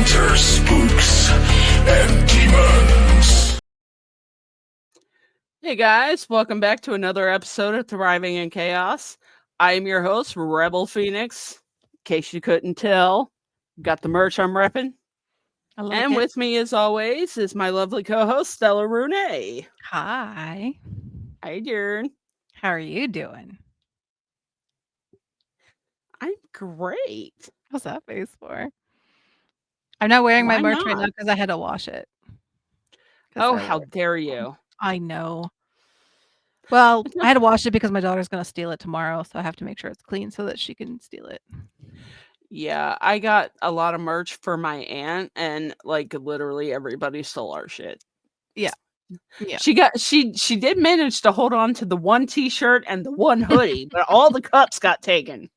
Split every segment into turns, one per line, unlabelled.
encounter spooks and demons.
Hey guys, welcome back to another episode of Thriving in Chaos. I am your host, Rebel Phoenix. In case you couldn't tell, got the merch I'm repping. And with me, as always, is my lovely co-host, Stella Rune.
Hi.
How you doing?
How are you doing?
I'm great.
What's that face for? I'm not wearing my
Why
merch right now
not?
because I had to wash it.
Oh, how dare you.
I know. Well, I had to wash it because my daughter's going to steal it tomorrow, so I have to make sure it's clean so that she can steal it.
Yeah, I got a lot of merch for my aunt, and like literally everybody stole our shit.
Yeah. Yeah.
She did manage to hold on to the one t-shirt and the one hoodie, but all the cups got taken.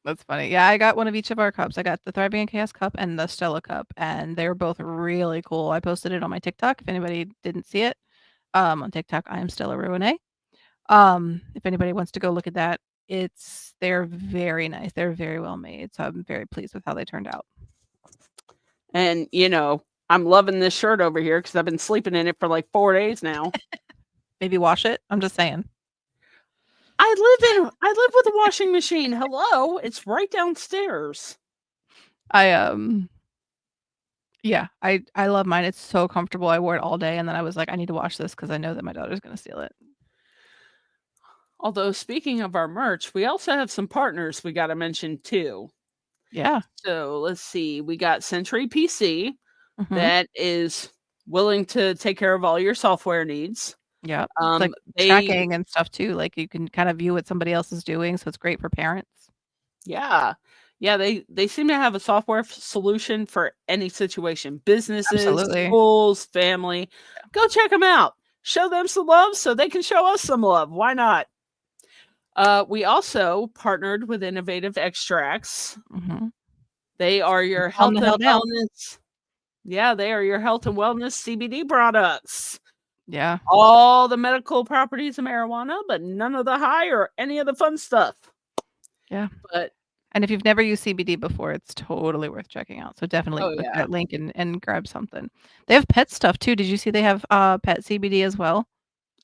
That's funny. Yeah, I got one of each of our cups. I got the Thriving in Chaos cup and the Stella cup, and they're both really cool. I posted it on my TikTok if anybody didn't see it. On TikTok, I am Stella Ruine. If anybody wants to go look at that, they're very nice. They're very well made. So I'm very pleased with how they turned out.
And I'm loving this shirt over here because I've been sleeping in it for like 4 days now.
Maybe wash it. I'm just saying.
I live with a washing machine. Hello, it's right downstairs.
Yeah, I love mine. It's so comfortable. I wore it all day, and then I was like, I need to wash this because I know that my daughter's gonna steal it.
Although speaking of our merch, we also have some partners we got to mention too.
Yeah.
So let's see. We got Century PC
that
is willing to take care of all your software needs.
Yeah. Like tracking and stuff too. Like you can kind of view what somebody else is doing, so it's great for parents.
Yeah. Yeah, they seem to have a software solution for any situation. Businesses,
Absolutely.
schools, family. Yeah. Go check them out. Show them some love so they can show us some love. Why not? We also partnered with Innovative Extracts. They are your health and wellness. Yeah, they are your health and wellness CBD products.
Yeah.
All the medical properties of marijuana, but none of the high or any of the fun stuff.
Yeah.
And
if you've never used CBD before, it's totally worth checking out. So definitely click that link and grab something. They have pet stuff too. Did you see they have pet CBD as well?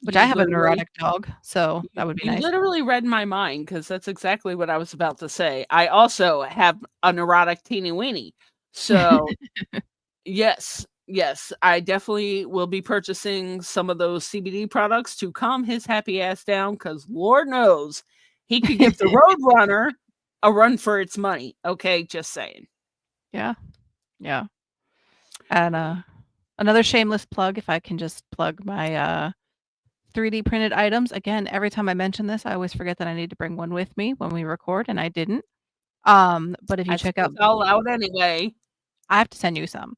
Which I have a neurotic dog, so that would be nice.
You literally read my mind because that's exactly what I was about to say. I also have a neurotic teeny weenie. So yes, I definitely will be purchasing some of those CBD products to calm his happy ass down because Lord knows he could give the Roadrunner a run for its money. Okay, just saying.
Yeah. Yeah. And another shameless plug, if I can just plug my 3D printed items. Again, every time I mention this, I always forget that I need to bring one with me when we record, and I didn't. But if you check out
all out anyway,
I have to send you some.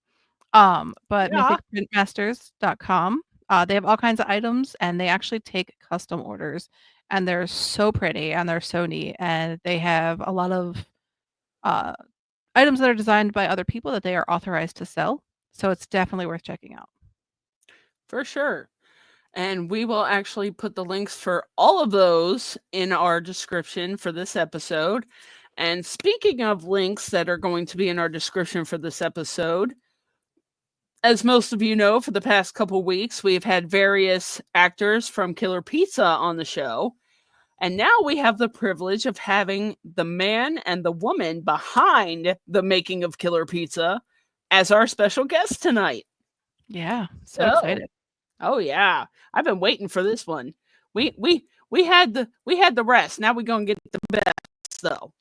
But mythicprintmasters.com, they have all kinds of items, and they actually take custom orders, and they're so pretty and they're so neat, and they have a lot of items that are designed by other people that they are authorized to sell. So it's definitely worth checking out.
For sure. And we will actually put the links for all of those in our description for this episode. And speaking of links that are going to be in our description for this episode, as most of you know, for the past couple weeks, we've had various actors from Killer Pizza on the show. And now we have the privilege of having the man and the woman behind the making of Killer Pizza as our special guest tonight.
Yeah, so excited.
Oh yeah, I've been waiting for this one. We had the rest. Now we're gonna get the best though.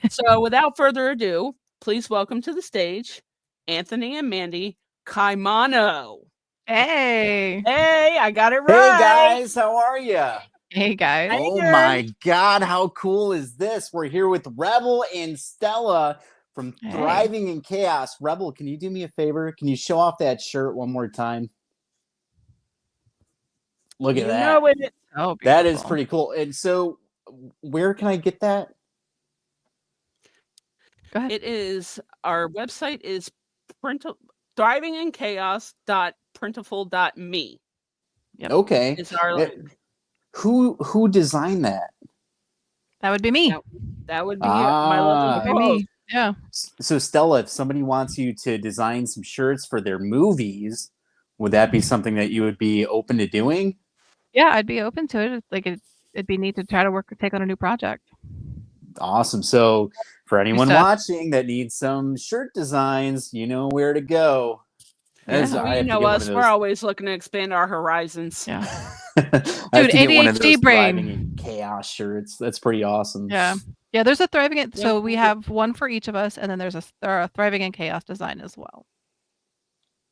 So without further ado, please welcome to the stage Anthony and Mandee Caimano.
Hey,
I got it right.
Hey guys, how are you?
Hey guys.
Oh my God, how cool is this? We're here with Rebel and Stella from Thriving in Chaos. Rebel, can you do me a favor? Can you show off that shirt one more time? Look at that.
Oh,
that is pretty cool. And so where can I get that?
Go ahead.
It is, our website is thrivinginchaos.printful.me.
Yep.
Okay.
It's our link.
Who designed that?
That would be me.
That would be my lovely
me. Yeah.
So Stella, if somebody wants you to design some shirts for their movies, would that be something that you would be open to doing?
Yeah, I'd be open to it. It's like it'd be neat to try to take on a new project.
Awesome. So for anyone
Stuff.
watching that needs some shirt designs, you know where to go.
Yeah.
Well, you know us. We're always looking to expand our horizons.
Yeah.
I have
Dude,
to get one of
ADHD
those
brain.
thriving in chaos shirts. That's pretty awesome.
Yeah. Yeah, there's a thriving
Yeah,
so we have one for each of us, and then there's a thriving in chaos design as well.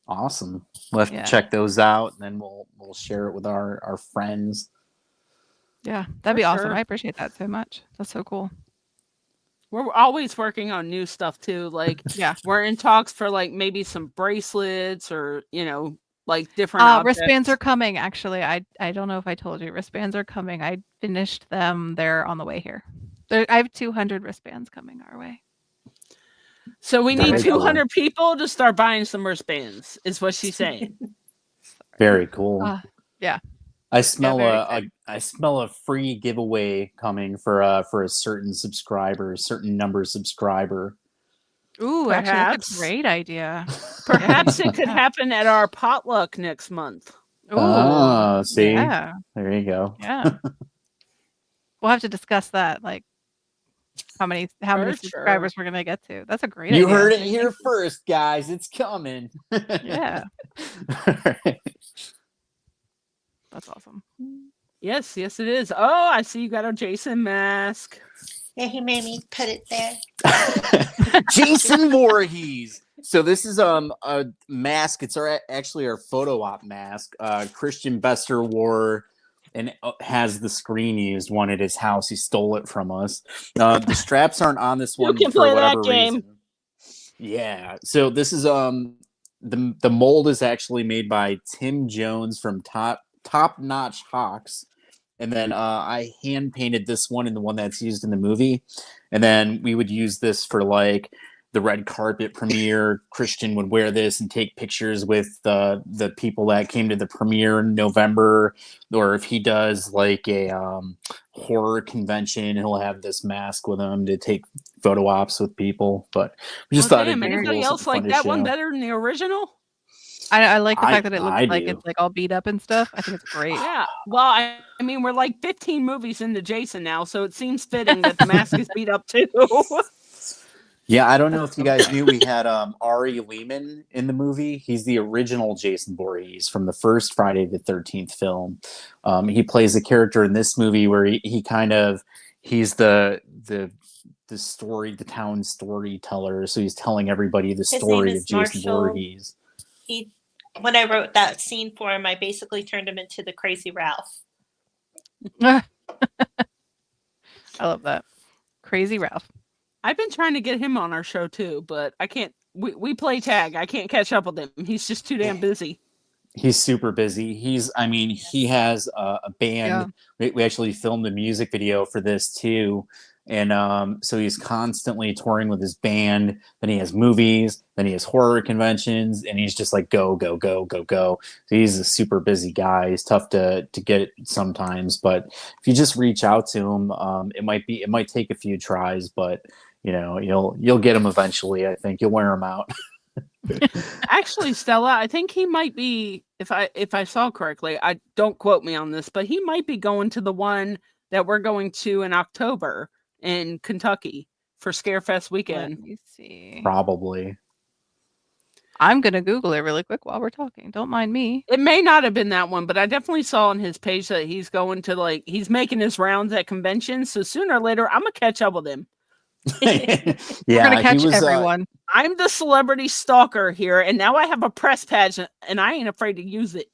Awesome. We'll have
Yeah.
to check those out, and then we'll share it with our friends.
Yeah, that'd
For
be awesome.
sure.
I appreciate that so much. That's so cool.
We're always working on new stuff too. Like,
Yeah.
we're in talks for like maybe some bracelets or like different objects.
Wristbands are coming. Actually, I don't know if I told you. Wristbands are coming. I finished them. They're on the way here. I have 200 wristbands coming our way.
So we need
Very cool.
200 people to start buying some wristbands, is what she's saying.
Very cool.
Yeah.
I smell
very
I smell a free giveaway coming for a certain subscriber, certain number subscriber.
Ooh, actually, that's
Perhaps.
a great idea.
Perhaps it could happen at our potluck next month.
Ooh,
Oh, see,
yeah,
there you go.
yeah. We'll have to discuss that, like how many
For
subscribers
sure.
we're gonna get to. That's a great idea.
You heard it here first, guys. It's coming.
Yeah, that's awesome.
Yes, it is. Oh, I see you got a Jason mask.
Yeah, he made me put it there.
Jason Voorhees. So this is a mask. It's actually our photo op mask. Christian Bester wore and has the screen used one at his house. He stole it from us. The straps aren't on this one
You can
for
play
whatever
that game.
reason. Yeah. So this is the mold is actually made by Tim Jones from Top Notch Hawks. And then I hand painted this one and the one that's used in the movie. And then we would use this for like the red carpet premiere. Christian would wear this and take pictures with the people that came to the premiere in November. Or if he does like a horror convention, he'll have this mask with him to take photo ops with people. But we just thought it'd be
anybody
cool,
else
something
like
fun to
that one
show.
better than the original?
I like the fact that it
I
looks like
do.
it's like all beat up and stuff. I think it's great.
Yeah. Well, I mean, we're like 15 movies into Jason now, so it seems fitting that the mask is beat up too.
Yeah, I don't know if you guys knew we had Ari Lehman in the movie. He's the original Jason Voorhees from the first Friday the 13th film. He plays a character in this movie where he's the town storyteller. So he's telling everybody the story of Jason
Marshall.
Voorhees.
When I wrote that scene for him, I basically turned him into the Crazy Ralph.
I love that. Crazy Ralph.
I've been trying to get him on our show too, but I can't. We play tag. I can't catch up with him. He's just too damn busy.
He's super busy. He has a band.
Yeah.
We actually filmed a music video for this too. And so he's constantly touring with his band. Then he has movies. Then he has horror conventions, and he's just like go. So he's a super busy guy. He's tough to get sometimes, but if you just reach out to him, it might take a few tries, but you'll get him eventually. I think you'll wear him out.
Actually, Stella, I think he might be. If I saw correctly, I don't quote me on this, but he might be going to the one that we're going to in October in Kentucky for Scarefest weekend.
Let me see.
Probably.
I'm gonna Google it really quick while we're talking. Don't mind me.
It may not have been that one, but I definitely saw on his page that he's going to he's making his rounds at conventions. So sooner or later, I'm gonna catch up with him.
Yeah,
We're gonna catch
he was,
everyone.
I'm the celebrity stalker here, and now I have a press badge, and I ain't afraid to use it.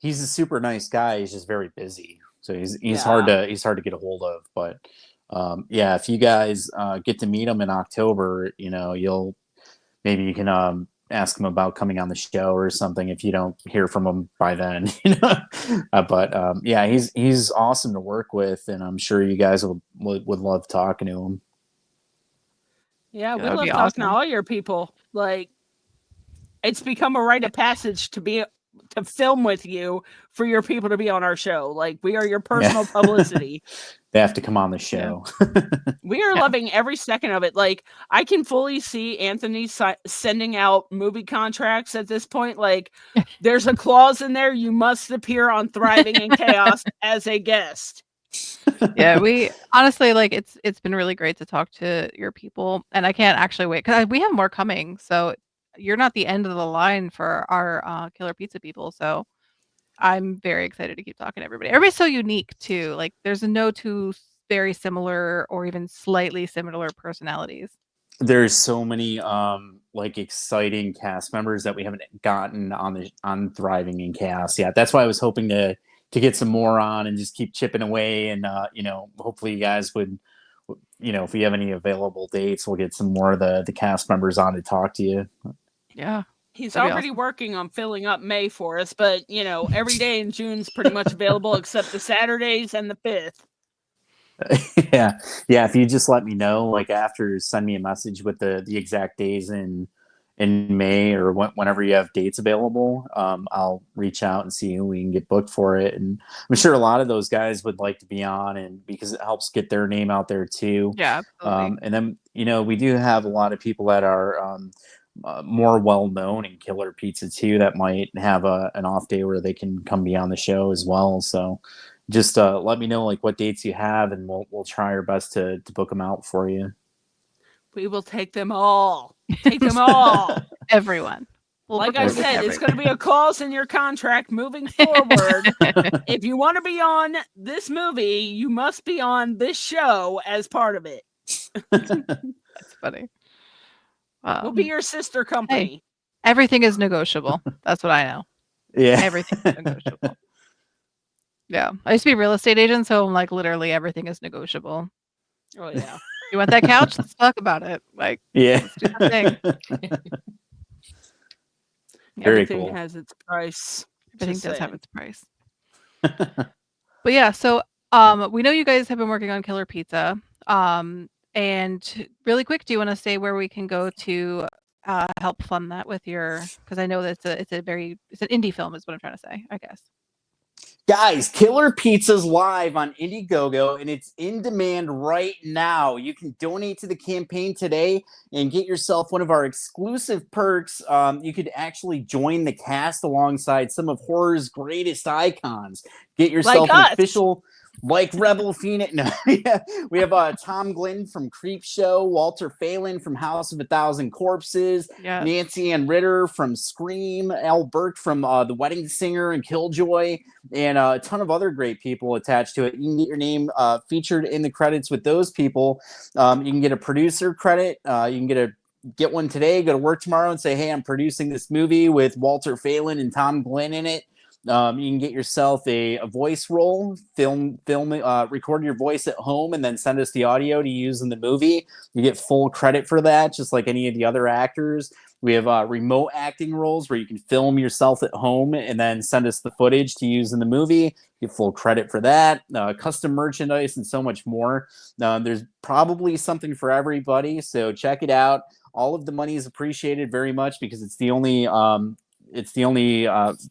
He's a super nice guy. He's just very busy, so he's hard to get a hold of. But yeah, if you guys get to meet him in October, you can ask him about coming on the show or something if you don't hear from him by then. But yeah, he's awesome to work with, and I'm sure you guys would love talking to him.
Yeah, we
That would
love
be
talking to
awesome.
all your people. Like, it's become a rite of passage to to film with you for your people to be on our show. Like, we are your personal publicity.
They have to come on the show.
We are loving every second of it. Like, I can fully see Anthony sending out movie contracts at this point. Like, there's a clause in there: you must appear on Thriving in Chaos as a guest.
Yeah, we honestly, like, it's been really great to talk to your people, and I can't actually wait because we have more coming. So you're not the end of the line for our Killer Pizza people. So I'm very excited to keep talking to everybody. Everybody's so unique too. Like, there's no two very similar or even slightly similar personalities.
There's so many like exciting cast members that we haven't gotten on Thriving in Chaos yet. That's why I was hoping to get some more on and just keep chipping away, and hopefully you guys would, if we have any available dates, we'll get some more of the cast members on to talk to you.
Yeah.
He's already working on filling up May for us, but every day in June's pretty much available except the Saturdays and the 5th.
yeah. If you just let me know, like, after, send me a message with the exact days in May, or whenever you have dates available, I'll reach out and see who we can get booked for it. And I'm sure a lot of those guys would like to be on, and because it helps get their name out there too.
Yeah, absolutely.
And then we do have a lot of people that are more well known in Killer Pizza too, that might have an off day where they can come be on the show as well. So just let me know, like, what dates you have, and we'll try our best to book them out for you.
We will take them all. Take them all.
Everyone.
Like I said, it's going to be a clause in your contract moving forward. If you want to be on this movie, you must be on this show as part of it.
That's funny.
We'll be your sister company.
Hey, everything is negotiable. That's what I know.
Yeah.
Everything is negotiable. Yeah. I used to be a real estate agent, so I'm like, literally everything is negotiable.
Oh, yeah.
You want that couch? Let's talk about it. Like,
yeah.
let's do that thing.
Very
Everything
cool.
has its price.
Everything does have its price. But yeah, so we know you guys have been working on Killer Pizza. And really quick, do you want to say where we can go to help fund that with your? Because I know that it's an indie film, is what I'm trying to say, I guess.
Guys, Killer Pizza's live on Indiegogo, and it's in demand right now. You can donate to the campaign today and get yourself one of our exclusive perks. You could actually join the cast alongside some of horror's greatest icons. Get yourself an official, like Rebel Phoenix. No, yeah. We have Tom Glenn from Creepshow, Walter Phelan from House of a Thousand Corpses, Nancy Ann Ritter from Scream, Al Burke from The Wedding Singer and Killjoy, and a ton of other great people attached to it. You can get your name featured in the credits with those people. You can get a producer credit. You can get one today, go to work tomorrow and say, hey, I'm producing this movie with Walter Phelan and Tom Glenn in it. You can get yourself a voice role, record your voice at home, and then send us the audio to use in the movie. You get full credit for that, just like any of the other actors. We have remote acting roles where you can film yourself at home and then send us the footage to use in the movie. You get full credit for that. Custom merchandise and so much more. There's probably something for everybody, so check it out. All of the money is appreciated very much because it's the only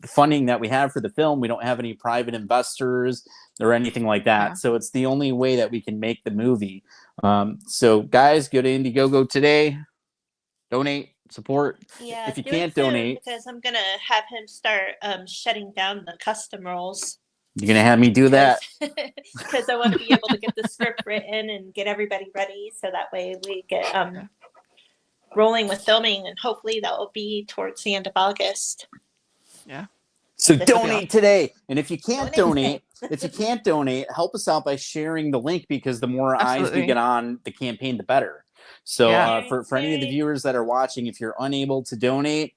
funding that we have for the film. We don't have any private investors or anything like that. Yeah. So it's the only way that we can make the movie. So guys, go to Indiegogo today, donate, support.
Yeah,
if you can't donate,
because I'm gonna have him start shutting down the custom roles.
You're gonna have me do that
because I want to be able to get the script written and get everybody ready, so that way we get rolling with filming, and hopefully that will be towards the end of August.
Yeah.
So donate today, and if you can't donate, help us out by sharing the link, because the more eyes we get on the campaign, the better. So for any of the viewers that are watching, if you're unable to donate,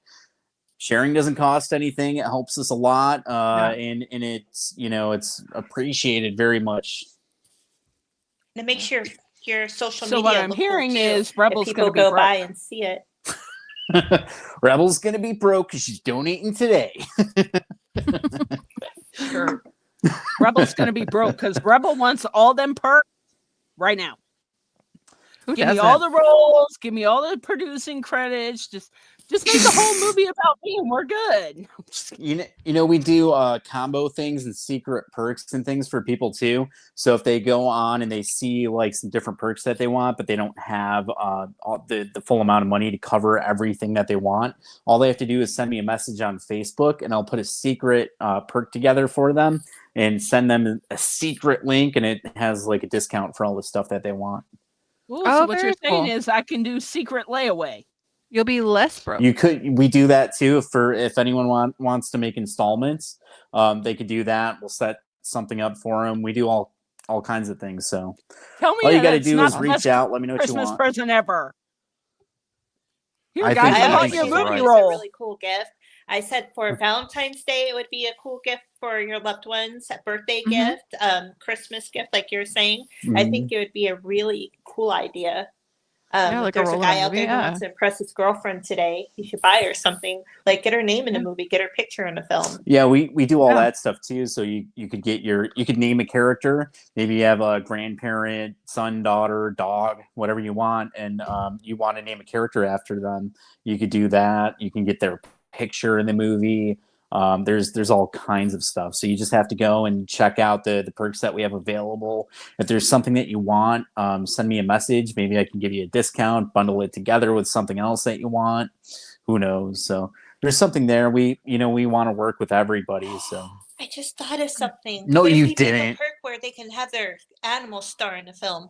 sharing doesn't cost anything. It helps us a lot, and it's it's appreciated very much.
And make sure your social
media. So what I'm hearing is
Rebel's going to go by and see it.
Rebel's going to be broke because she's donating today.
Sure. Rebel's going to be broke because Rebel wants all them perks right now. Give me all the roles. Give me all the producing credits. Just Just make the whole movie about me and we're good.
You know, we do combo things and secret perks and things for people too. So if they go on and they see like some different perks that they want, but they don't have the full amount of money to cover everything that they want, all they have to do is send me a message on Facebook, and I'll put a secret perk together for them and send them a secret link, and it has like a discount for all the stuff that they want.
Ooh,
Oh,
so what you're
very
saying
cool.
is I can do secret layaway.
You'll be less broke.
We do that too for if anyone wants to make installments, they could do that. We'll set something up for them. We do all kinds of things. So
Tell me
all you
that
got to
it's
do
not
is
the
reach
best
out. Let me know what you
Christmas
want.
present ever. Here,
I
guys,
think-
I
I
bought
think
you a
she's
movie
right.
It's a
roll.
really cool gift. I said for Valentine's Day, it would be a cool gift for your loved ones, a birthday gift, Christmas gift, like you're saying. I think it would be a really cool idea.
Yeah,
If
like a
there's a
roll in a
guy out
movie,
there who
yeah.
wants to impress his girlfriend today, he should buy her something. Like get her name in a movie, get her picture in a film.
Yeah, we do all
Yeah.
that stuff too. So you could get you could name a character. Maybe you have a grandparent, son, daughter, dog, whatever you want, and you want to name a character after them. You could do that. You can get their picture in the movie. There's all kinds of stuff. So you just have to go and check out the perks that we have available. If there's something that you want, send me a message. Maybe I can give you a discount, bundle it together with something else that you want. Who knows? So there's something there. We want to work with everybody. So
I just thought of something.
No,
What if
you
we make
didn't.
a perk where they can have their animal star in a film?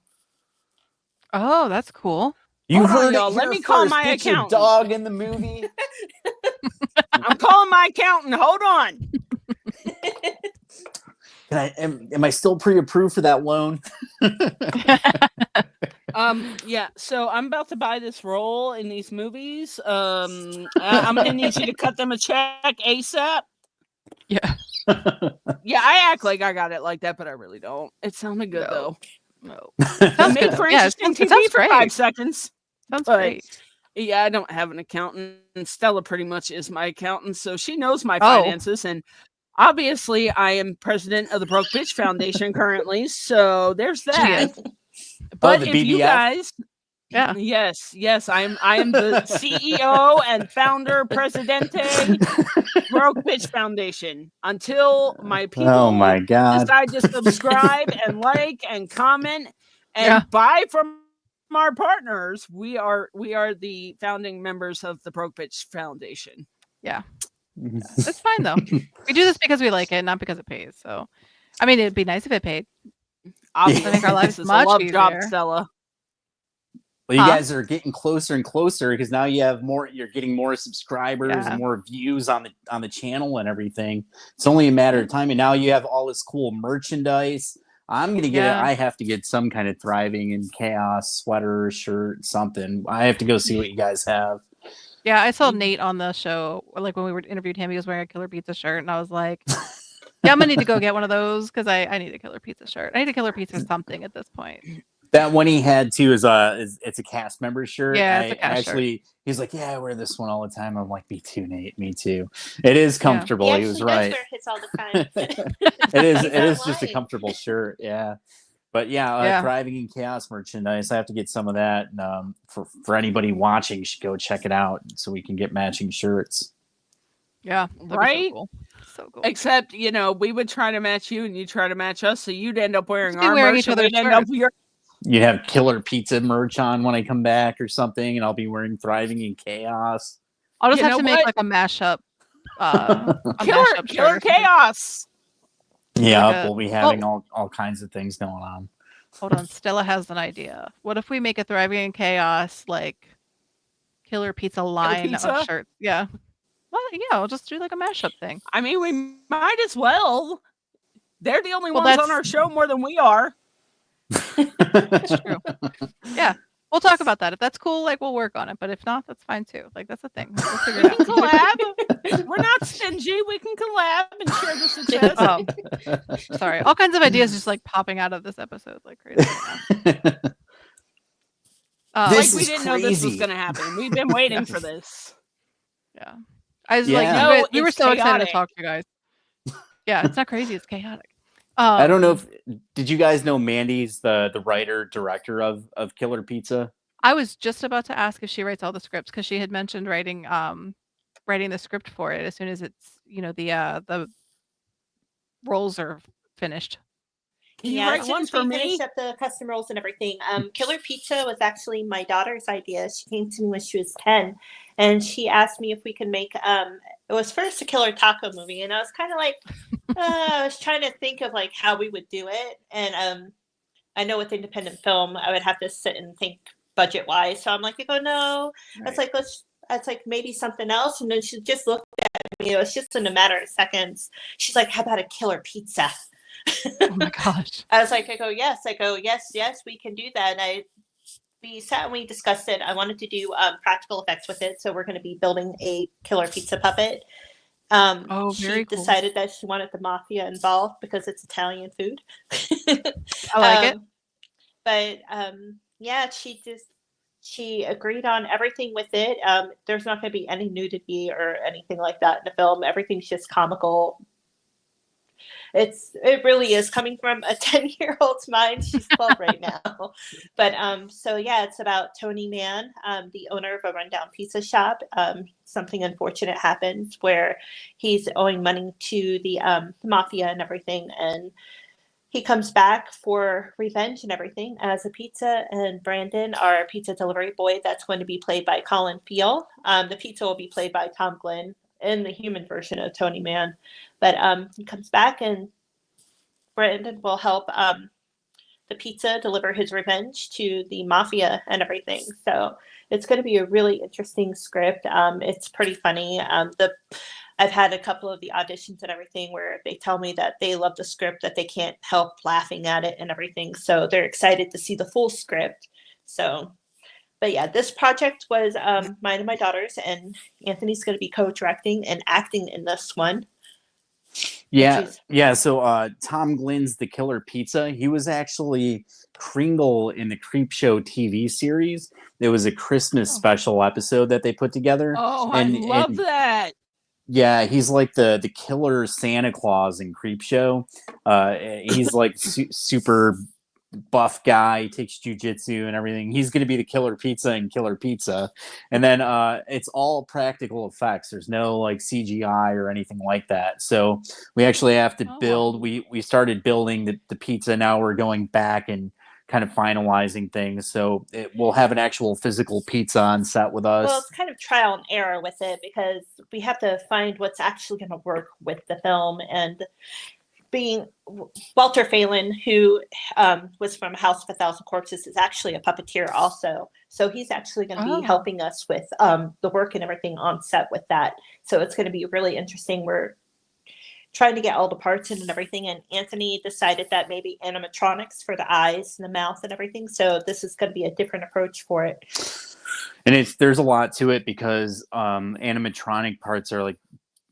Oh, that's cool.
you
Hold on,
heard
y'all.
it
Let
here
me call
first.
my
Get your
accountant.
dog in the movie.
I'm calling my accountant. Hold on.
Am I still pre-approved for that loan?
Yeah, so I'm about to buy this role in these movies. I'm gonna need you to cut them a check ASAP.
Yeah.
Yeah, I act like I got it like that, but I really don't. It sounded good
No.
though.
No.
It
Sounds
made
good.
for
Yeah, it
interesting
sounds
TV for
great.
5 seconds.
Sounds
But-
great.
Yeah, I don't have an accountant, and Stella pretty much is my accountant, so she knows my
Oh.
finances. And obviously, I am president of the Broke Bitch Foundation currently, so there's
She
that.
is.
But
the
if you
BBF?
guys,
Yeah.
yes, I am the CEO and founder, presidente, Broke Bitch Foundation. Until my people
Oh my god.
decide to subscribe and like and comment and
Yeah.
buy from our partners, we are the founding members of the Broke Bitch Foundation.
It's fine though. We do this because we like it, not because it pays. So, I mean, it'd be nice if it paid.
Obviously,
Make our lives
this is
much
a love job,
easier.
Stella.
Well, you
Huh?
guys are getting closer and closer because now you have more. You're getting more subscribers
Yeah.
and more views on the channel and everything. It's only a matter of time, and now you have all this cool merchandise. I'm gonna get it.
Yeah.
I have to get some kind of Thriving in Chaos sweater, shirt, something. I have to go see what you guys have.
Yeah, I saw Nate on the show. Like when we were interviewed him, he was wearing a Killer Pizza shirt, and I was like, "Yeah, I'm gonna need to go get one of those because I need a Killer Pizza shirt. I need a Killer Pizza something at this point."
That one he had too is it's a cast member shirt.
Yeah, it's a cast shirt.
Actually, he's like, yeah, I wear this one all the time. I'm like, me too, Nate. Me too. It is comfortable.
He
He
actually
was
does
right.
wear his all the time.
It is.
He's
It is
not
just a
lying.
comfortable shirt. Yeah. But yeah,
Yeah.
Thriving in Chaos merchandise. I have to get some of that. And, for anybody watching, you should go check it out so we can get matching shirts.
Yeah, that'd be
Right?
So cool. So cool.
Except, we would try to match you and you try to match us, so you'd end up wearing
Just be
our
wearing
merch
each
and
other's
we'd end up
shirts.
your
You have Killer Pizza merch on when I come back or something, and I'll be wearing Thriving in Chaos.
I'll just
You
have
know
to make
what?
like a mashup. A
Killer
mashup shirt or something.
Chaos.
Yeah,
Like a-
we'll be having all kinds of things going on.
Hold on, Stella has an idea. What if we make a Thriving in Chaos like Killer Pizza line
Pizza?
of shirts? Yeah. Well, yeah, we'll just do like a mashup thing.
I mean, we might as well. They're the only
Well,
ones on
that's-
our show more than we are.
That's true. Yeah, we'll talk about that. If that's cool, like we'll work on it. But if not, that's fine too. Like that's a thing. We'll figure
We
it
can
out.
collab. We're not stingy. We can collab and share the success.
Sorry, all kinds of ideas just like popping out of this episode like crazy.
This
Like we
is
didn't know this was
crazy.
going to happen. We've been waiting for this.
Yeah, I was
Yeah.
like,
No,
we were
it's
so excited to
chaotic.
talk to you guys. Yeah, it's not crazy. It's chaotic.
I don't know if did you guys know Mandee's the writer director of Killer Pizza?
I was just about to ask if she writes all the scripts because she had mentioned writing the script for it as soon as it's the roles are finished.
Can you
Yeah,
write
as soon
one
as
for
we
me?
finished up the custom rolls and everything, Killer Pizza was actually my daughter's idea. She came to me when she was 10, and she asked me if we could make. It was first a Killer Taco movie, and I was kind of like, I was trying to think of like how we would do it, and I know with independent film, I would have to sit and think budget wise. So I'm like, I go no. That's like let's. That's like maybe something else, and then she just looked at me. It was just in a matter of seconds. She's like, "How about a Killer Pizza?"
Oh my gosh.
I was like, I go, yes, we can do that. And we sat and we discussed it. I wanted to do practical effects with it. So we're going to be building a Killer Pizza puppet.
Oh,
She
very cool.
decided that she wanted the mafia involved because it's Italian food.
I like it.
But yeah, she agreed on everything with it. There's not going to be any nudity or anything like that in the film. Everything's just comical. It really is coming from a 10-year-old's mind. She's 12 right now. But so yeah, it's about Tony Mann, the owner of a rundown pizza shop. Something unfortunate happens where he's owing money to the mafia and everything, and he comes back for revenge and everything as a pizza. And Brandon, our pizza delivery boy, that's going to be played by Colin Feel. The pizza will be played by Tom Glenn in the human version of Tony Mann. But he comes back and Brandon will help the pizza deliver his revenge to the mafia and everything. So it's going to be a really interesting script. It's pretty funny. I've had a couple of the auditions and everything where they tell me that they love the script, that they can't help laughing at it and everything. So they're excited to see the full script. So, but yeah, this project was mine and my daughter's, and Anthony's going to be co-directing and acting in this one.
Yeah. So Tom Glynn's The Killer Pizza. He was actually Kringle in the Creep Show TV series. There was a Christmas special episode that they put together.
Oh, I love that.
Yeah, he's like the killer Santa Claus in Creep Show. He's like super buff guy, takes jujitsu and everything. He's going to be the Killer Pizza in Killer Pizza. And then it's all practical effects. There's no like CGI or anything like that. So we actually have to build. We started building the pizza. Now we're going back and kind of finalizing things. So we'll have an actual physical pizza on set with us.
Well, it's kind of trial and error with it because we have to find what's actually going to work with the film. And being Walter Phelan, who was from House of a Thousand Corpses, is actually a puppeteer also. So he's actually going to be helping us with the work and everything on set with that. So it's going to be really interesting. We're trying to get all the parts in and everything. And Anthony decided that maybe animatronics for the eyes and the mouth and everything. So this is going to be a different approach for it.
And there's a lot to it because animatronic parts are like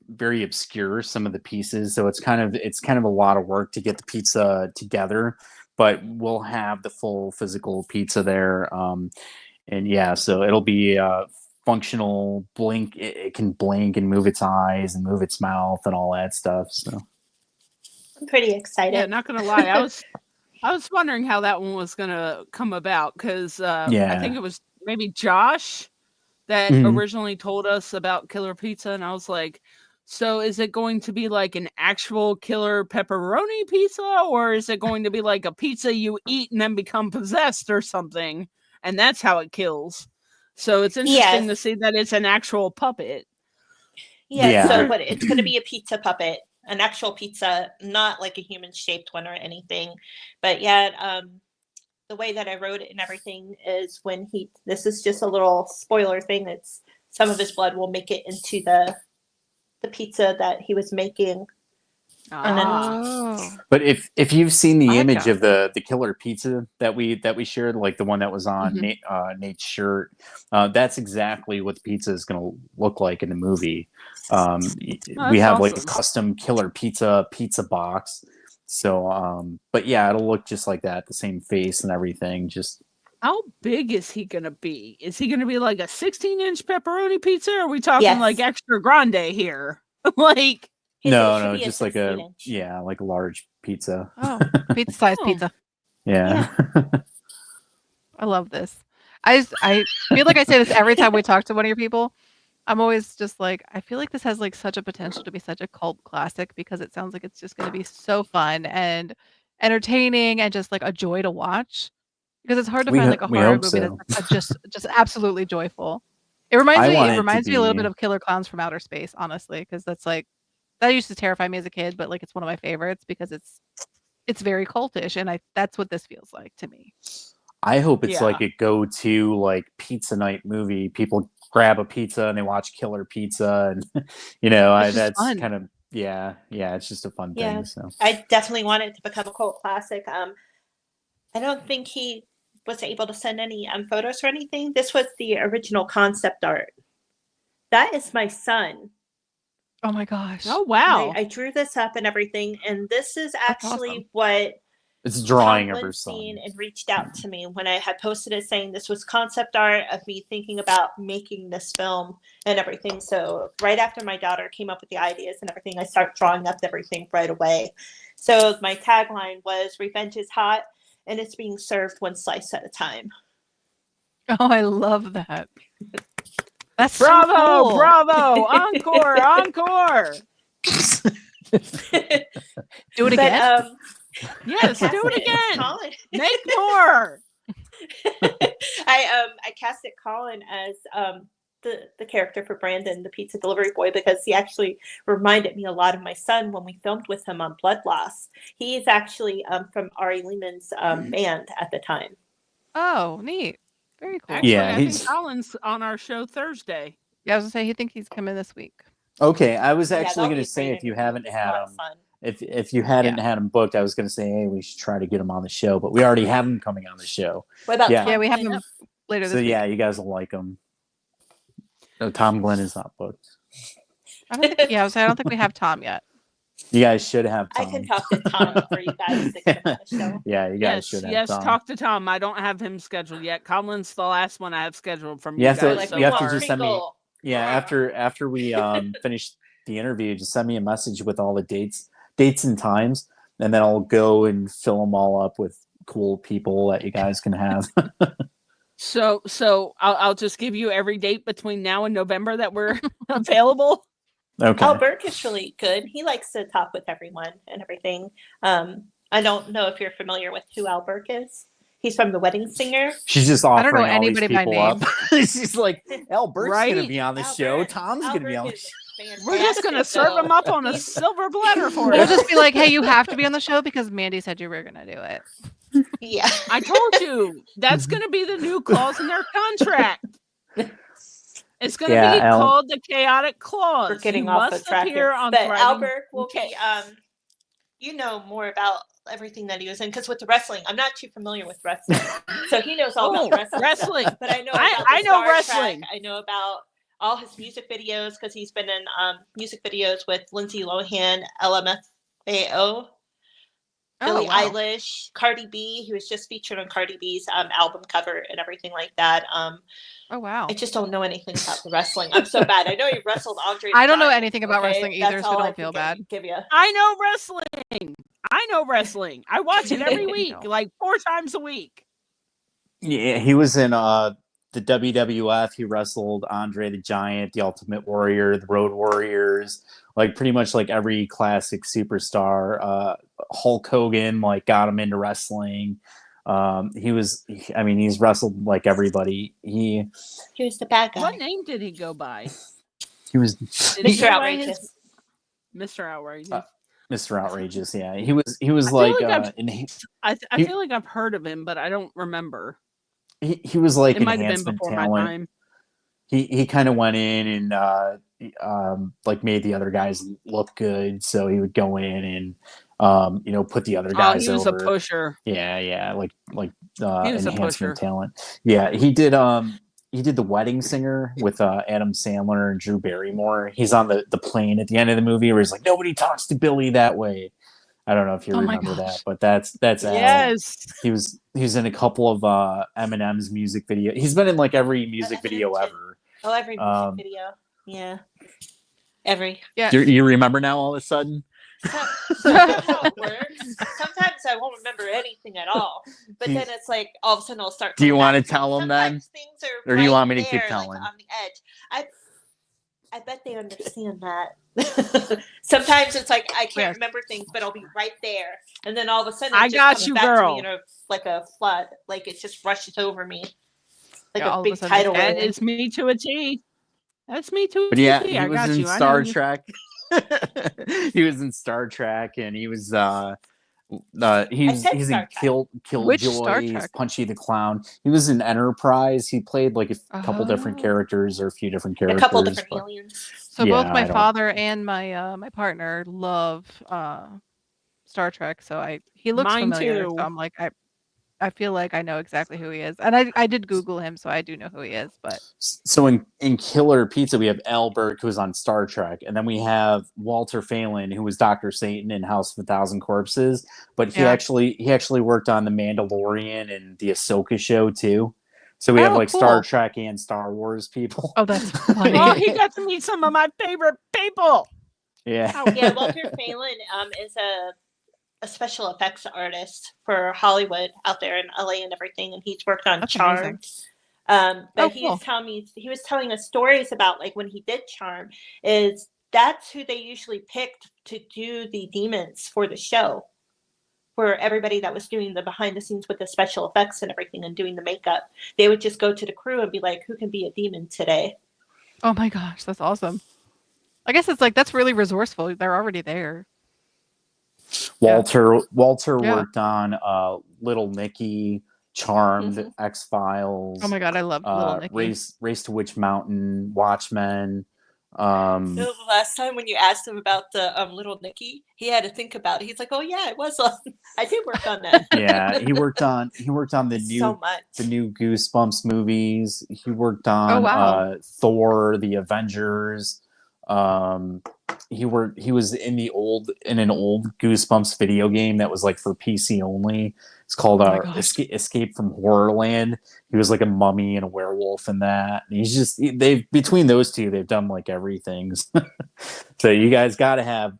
very obscure, some of the pieces, so it's kind of a lot of work to get the pizza together, but we'll have the full physical pizza there. And yeah, so it'll be functional. Blink, it can blink and move its eyes and move its mouth and all that stuff. So
I'm pretty excited.
Yeah, not gonna lie, I was wondering how that one was gonna come about because I think it was maybe Josh that originally told us about Killer Pizza, and I was like, so is it going to be like an actual killer pepperoni pizza, or is it going to be like a pizza you eat and then become possessed or something, and that's how it kills? So it's interesting to see that it's an actual puppet.
So but it's going to be a pizza puppet, an actual pizza, not like a human-shaped one or anything. But yeah, the way that I wrote it and everything is when this is just a little spoiler thing. It's some of his blood will make it into the pizza that he was making.
But if you've seen the image of the Killer Pizza that we shared, like the one that was on Nate's shirt, that's exactly what the pizza is going to look like in the movie. We have like a custom Killer Pizza box. So, but yeah, it'll look just like that, the same face and everything. Just
how big is he gonna be? Is he gonna be like a 16-inch pepperoni pizza? Or are we talking like extra grande here? Like
no, just like a large pizza.
Oh, pizza size pizza.
Yeah.
I love this. I feel like I say this every time we talk to one of your people. I'm always just like, I feel like this has like such a potential to be such a cult classic because it sounds like it's just going to be so fun and entertaining and just like a joy to watch. Because it's hard to find like a
We
horror
hope
movie that's
so.
like, just absolutely joyful. It reminds
I
me
want
it
it to
reminds me a little
be.
bit of Killer Clowns from Outer Space, honestly, because that's like that used to terrify me as a kid, but like it's one of my favorites because it's very cultish, and that's what this feels like to me.
I hope it's
Yeah.
like a go-to like pizza night movie. People grab a pizza and they watch Killer Pizza, and
It's just
that's
fun.
kind of yeah. It's just a fun
Yeah,
thing. So
I definitely want it to become a cult classic. I don't think he was able to send any photos or anything. This was the original concept art. That is my son.
Oh my gosh.
Oh wow.
I drew this up and everything, and this is
That's
actually
awesome.
what
it's a drawing
Tom
of her
Lynn's
son.
seen and reached out to me when I had posted it saying this was concept art of me thinking about making this film and everything. So right after my daughter came up with the ideas and everything, I started drawing up everything right away. So my tagline was "Revenge is hot, and it's being served one slice at a time."
Oh, I love that. That's
Bravo,
so cool.
bravo, encore, encore.
Do it
But
again.
Yes, do it
casted
again.
Colin.
Make more.
I casted Colin as the character for Brandon, the pizza delivery boy, because he actually reminded me a lot of my son when we filmed with him on Blood Loss. He's actually from Ari Lehman's band at the time.
Oh, neat. Very cool.
Actually,
Yeah,
I think
he's-
Colin's on our show Thursday.
Yeah, I was gonna say he think he's coming this week.
Okay, I was
Yeah,
actually
that'll
going
be
to say
great
if you
interview.
haven't
It's a
had
lot of
him,
fun.
if you hadn't had him booked, I was going to say, hey, we should try to get him on the show, but we already have him coming on the show.
What about
Yeah.
Tom
Yeah, we have
Glenn?
him later this
So
week.
yeah, you guys will like him. No, Tom Glenn is not booked.
I don't think, yeah, I don't think we have Tom yet.
You guys should have
I
Tom.
can talk to Tom for you guys to get him on the show.
Yeah, you guys
Yes,
should have
yes.
Tom.
Talk to Tom. I don't have him scheduled yet. Colin's the last one I have scheduled from
You
you
have to-
guys.
Like,
so
we
you have to
want
far.
just send me-
Pringle.
Yeah, after we finish the interview, just send me a message with all the dates and times, and then I'll go and fill them all up with cool people that you guys can have.
So I'll just give you every date between now and November that we're available.
Okay.
Al Burke is really good. He likes to talk with everyone and everything. I don't know if you're familiar with who Al Burke is. He's from The Wedding Singer.
She's just
I don't know
offering all these
anybody by
people up. She's like, Al Burke's gonna
Right?
be on the
Al
show.
Burke-
Tom's
Al
gonna be
Burke
on the
is
show.
We're just gonna
fantastic,
serve
though.
him up on a
He's-
silver platter for
We'll
you.
just be like, hey, you have to be on the show because Mandee said you were gonna do it.
Yeah.
I told you that's gonna be the new clause in their contract. It's gonna
Yeah,
be
Al-
called the chaotic clause.
We're getting
You
off
must
the track
appear
here.
on
But
Thriving
Albert will
Okay.
be you know more about everything that he was in, because with the wrestling, I'm not too familiar with wrestling. So he knows all
Oh,
about wrestling.
wrestling.
But I know
I-
about
I
the
know
Star Trek.
wrestling.
I know about all his music videos because he's been in music videos with Lindsay Lohan, LMFAO, Billie
wow.
Eilish, Cardi B. He was just featured on Cardi B's album cover and everything like that.
Oh wow.
I just don't know anything about the wrestling. I'm so bad. I know he wrestled Andre.
I don't
the
know
Giant,
anything about
okay?
wrestling
That's
either, so
all I
don't feel
can
bad.
Give you.
I know wrestling. I watch it every week,
No.
like 4 times a week.
Yeah, he was in the WWF. He wrestled Andre the Giant, the Ultimate Warrior, the Road Warriors, like pretty much like every classic superstar. Hulk Hogan like got him into wrestling. He's wrestled like everybody. He
was the bad guy.
What name did he go by?
he was
Did he
Mr.
go by
Outrageous.
Mr. Outrageous.
Mr. Outrageous. Yeah, he was
I feel
like
like I've-
he
I feel like I've heard of him, but I don't remember.
was like
It might have been
enhancement
before my
talent.
time.
He kind of went in and like made the other guys look good, so he would go in and put the other guys
he was
over.
a pusher.
Yeah, like
He was a pusher.
enhancement talent. Yeah, he did The Wedding Singer with Adam Sandler and Drew Barrymore. He's on the plane at the end of the movie where he's like, nobody talks to Billy that way. I don't know if you
Oh my
remember that,
gosh.
but that's Al.
Yes.
He was in a couple of Eminem's music video. He's been in like every music video ever.
Oh, every music video. Yeah. Every.
Yeah.
You remember now all of a sudden?
That's how it works. Sometimes I won't remember anything at all, but then it's like all of a sudden I'll start.
Do you
coming
want to
back to me.
tell them then?
Sometimes things are
Or do you
right
want me to
there,
keep
like
telling?
on the edge. I bet they understand that. Sometimes it's like I can't remember things, but I'll be right there, and then all of a sudden it
I
just
got
comes
you,
back to me
girl.
like a flood, like it just rushes over me, like
Yeah,
a
all of a
big
sudden
tidal
That
wave.
is me to a T. That's me to a
But
T.
yeah, he
I
was
got
in
you. I know
Star
you.
Trek. He was in Star Trek, and he was he's
said
in
Star Trek.
Which Star
Killjoy, he's
Trek?
Punchy the Clown. He was in Enterprise. He played like a couple different
Oh.
characters or a few different
A
characters.
couple different
but-
aliens.
So
Yeah,
both my
I don't-
father and my partner love Star Trek. So he looks
Mine
familiar.
too.
So I'm like I feel like I know exactly who he is, and I did Google him, so I do know who he is. But
So in Killer Pizza, we have Albert, who was on Star Trek, and then we have Walter Phelan, who was Dr. Satan in House of a Thousand Corpses. But he
Yeah.
actually worked on The Mandalorian and the Ahsoka show too. So we have
Oh,
like Star
cool.
Trek and Star Wars people.
oh, that's funny.
Oh, he got to meet some of my favorite people.
Yeah.
Yeah, Walter Phelan is a special effects artist for Hollywood out there in LA and everything, and he's worked on
That's
Charmed.
amazing.
But
cool.
he was telling us stories about like when he did Charm, is that's who they usually picked to do the demons for the show. For everybody that was doing the behind the scenes with the special effects and everything and doing the makeup, they would just go to the crew and be like, "Who can be a demon today?"
Oh my gosh, that's awesome. I guess it's like that's really resourceful. They're already there.
Walter
Yeah.
worked on Little Nicky, Charmed,
Mhm.
X-Files.
Oh my god, I love Little Nicky.
Race to Witch Mountain, Watchmen.
The last time when you asked him about the Little Nicky, he had to think about it. He's like, "Oh yeah, it was on. I did work on that."
Yeah, he worked on the
so much.
new Goosebumps movies. He worked on
wow.
Thor, the Avengers. He was in an old Goosebumps video game that was like for PC only. It's called
Oh my gosh.
Escape from Horrorland. He was like a mummy and a werewolf in that. And he's just between those two, they've done like everything. So you guys got to have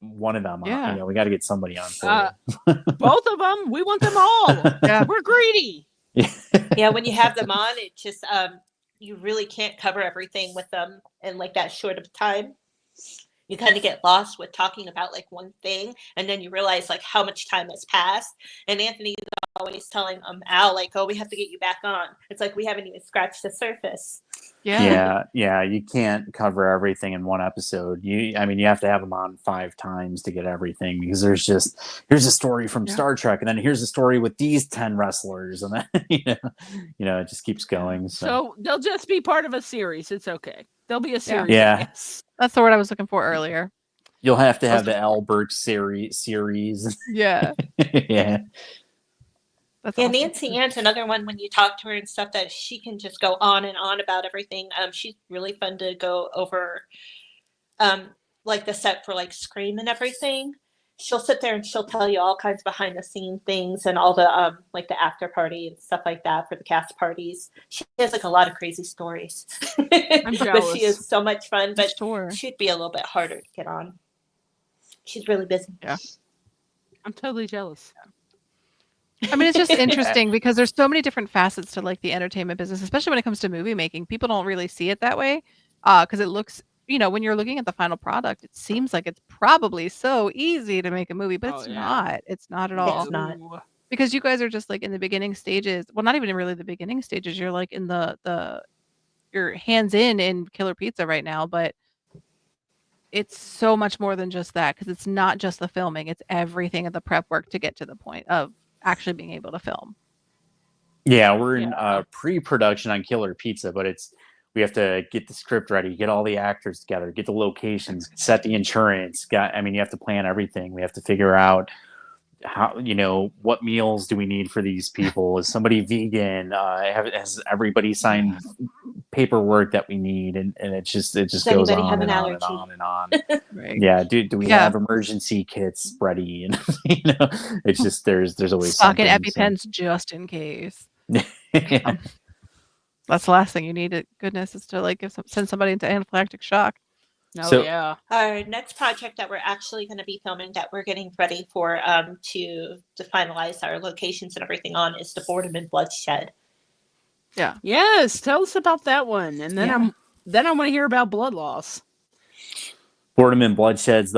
one of them.
Yeah.
You know, we got to get somebody on for
Both of them. We want them all.
Yeah.
We're greedy.
you.
Yeah, when you have them on, it just you really can't cover everything with them in like that short of time. You kind of get lost with talking about like one thing, and then you realize like how much time has passed. And Anthony's always telling Al like, "Oh, we have to get you back on." It's like we haven't even scratched the surface.
Yeah.
Yeah. You can't cover everything in one episode. You have to have them on 5 times to get everything, because here's a story from Star Trek, and then here's a story with these 10 wrestlers, and then it just keeps going.
So they'll just be part of a series. It's okay. There'll be a series.
Yeah.
Yes.
That's the word I was looking for earlier.
You'll have to have the Albert series.
Yeah.
Yeah.
That's
Yeah,
awesome.
Nancy Ann's another one when you talk to her and stuff that she can just go on and on about everything. She's really fun to go over, like the set for like Scream and everything. She'll sit there and she'll tell you all kinds of behind the scene things and all the like the after party and stuff like that for the cast parties. She has like a lot of crazy stories.
I'm
But
jealous.
she is so much fun, but
Sure.
she'd be a little bit harder to get on. She's really busy.
I'm totally jealous.
I mean, it's just interesting because there's so many different facets to like the entertainment business, especially when it comes to movie making. People don't really see it that way because it looks, when you're looking at the final product, it seems like it's probably so easy to make a movie, but it's not. It's not at all.
It's not.
Because you guys are just like in the beginning stages. Well, not even really the beginning stages. You're like in your hands in Killer Pizza right now, but it's so much more than just that because it's not just the filming. It's everything at the prep work to get to the point of actually being able to film.
Yeah, we're in pre-production on Killer Pizza, but we have to get the script ready, get all the actors together, get the locations, set the insurance. You have to plan everything. We have to figure out how, what meals do we need for these people? Is somebody vegan? Has everybody signed paperwork that we need? And it just goes on and on and on and on.
Right.
Yeah. Do we have emergency kits ready? And it's just there's always
stocking
something,
EpiPens just in case.
Yeah.
That's the last thing you need. Goodness is to like send somebody into anaphylactic shock.
Oh
So
yeah.
Our next project that we're actually going to be filming, that we're getting ready for to finalize our locations and everything on, is the Boredom and Bloodshed.
Yeah.
Yes, tell us about that one, and then
Yeah.
I want to hear about Blood Loss.
Boredom and Bloodshed's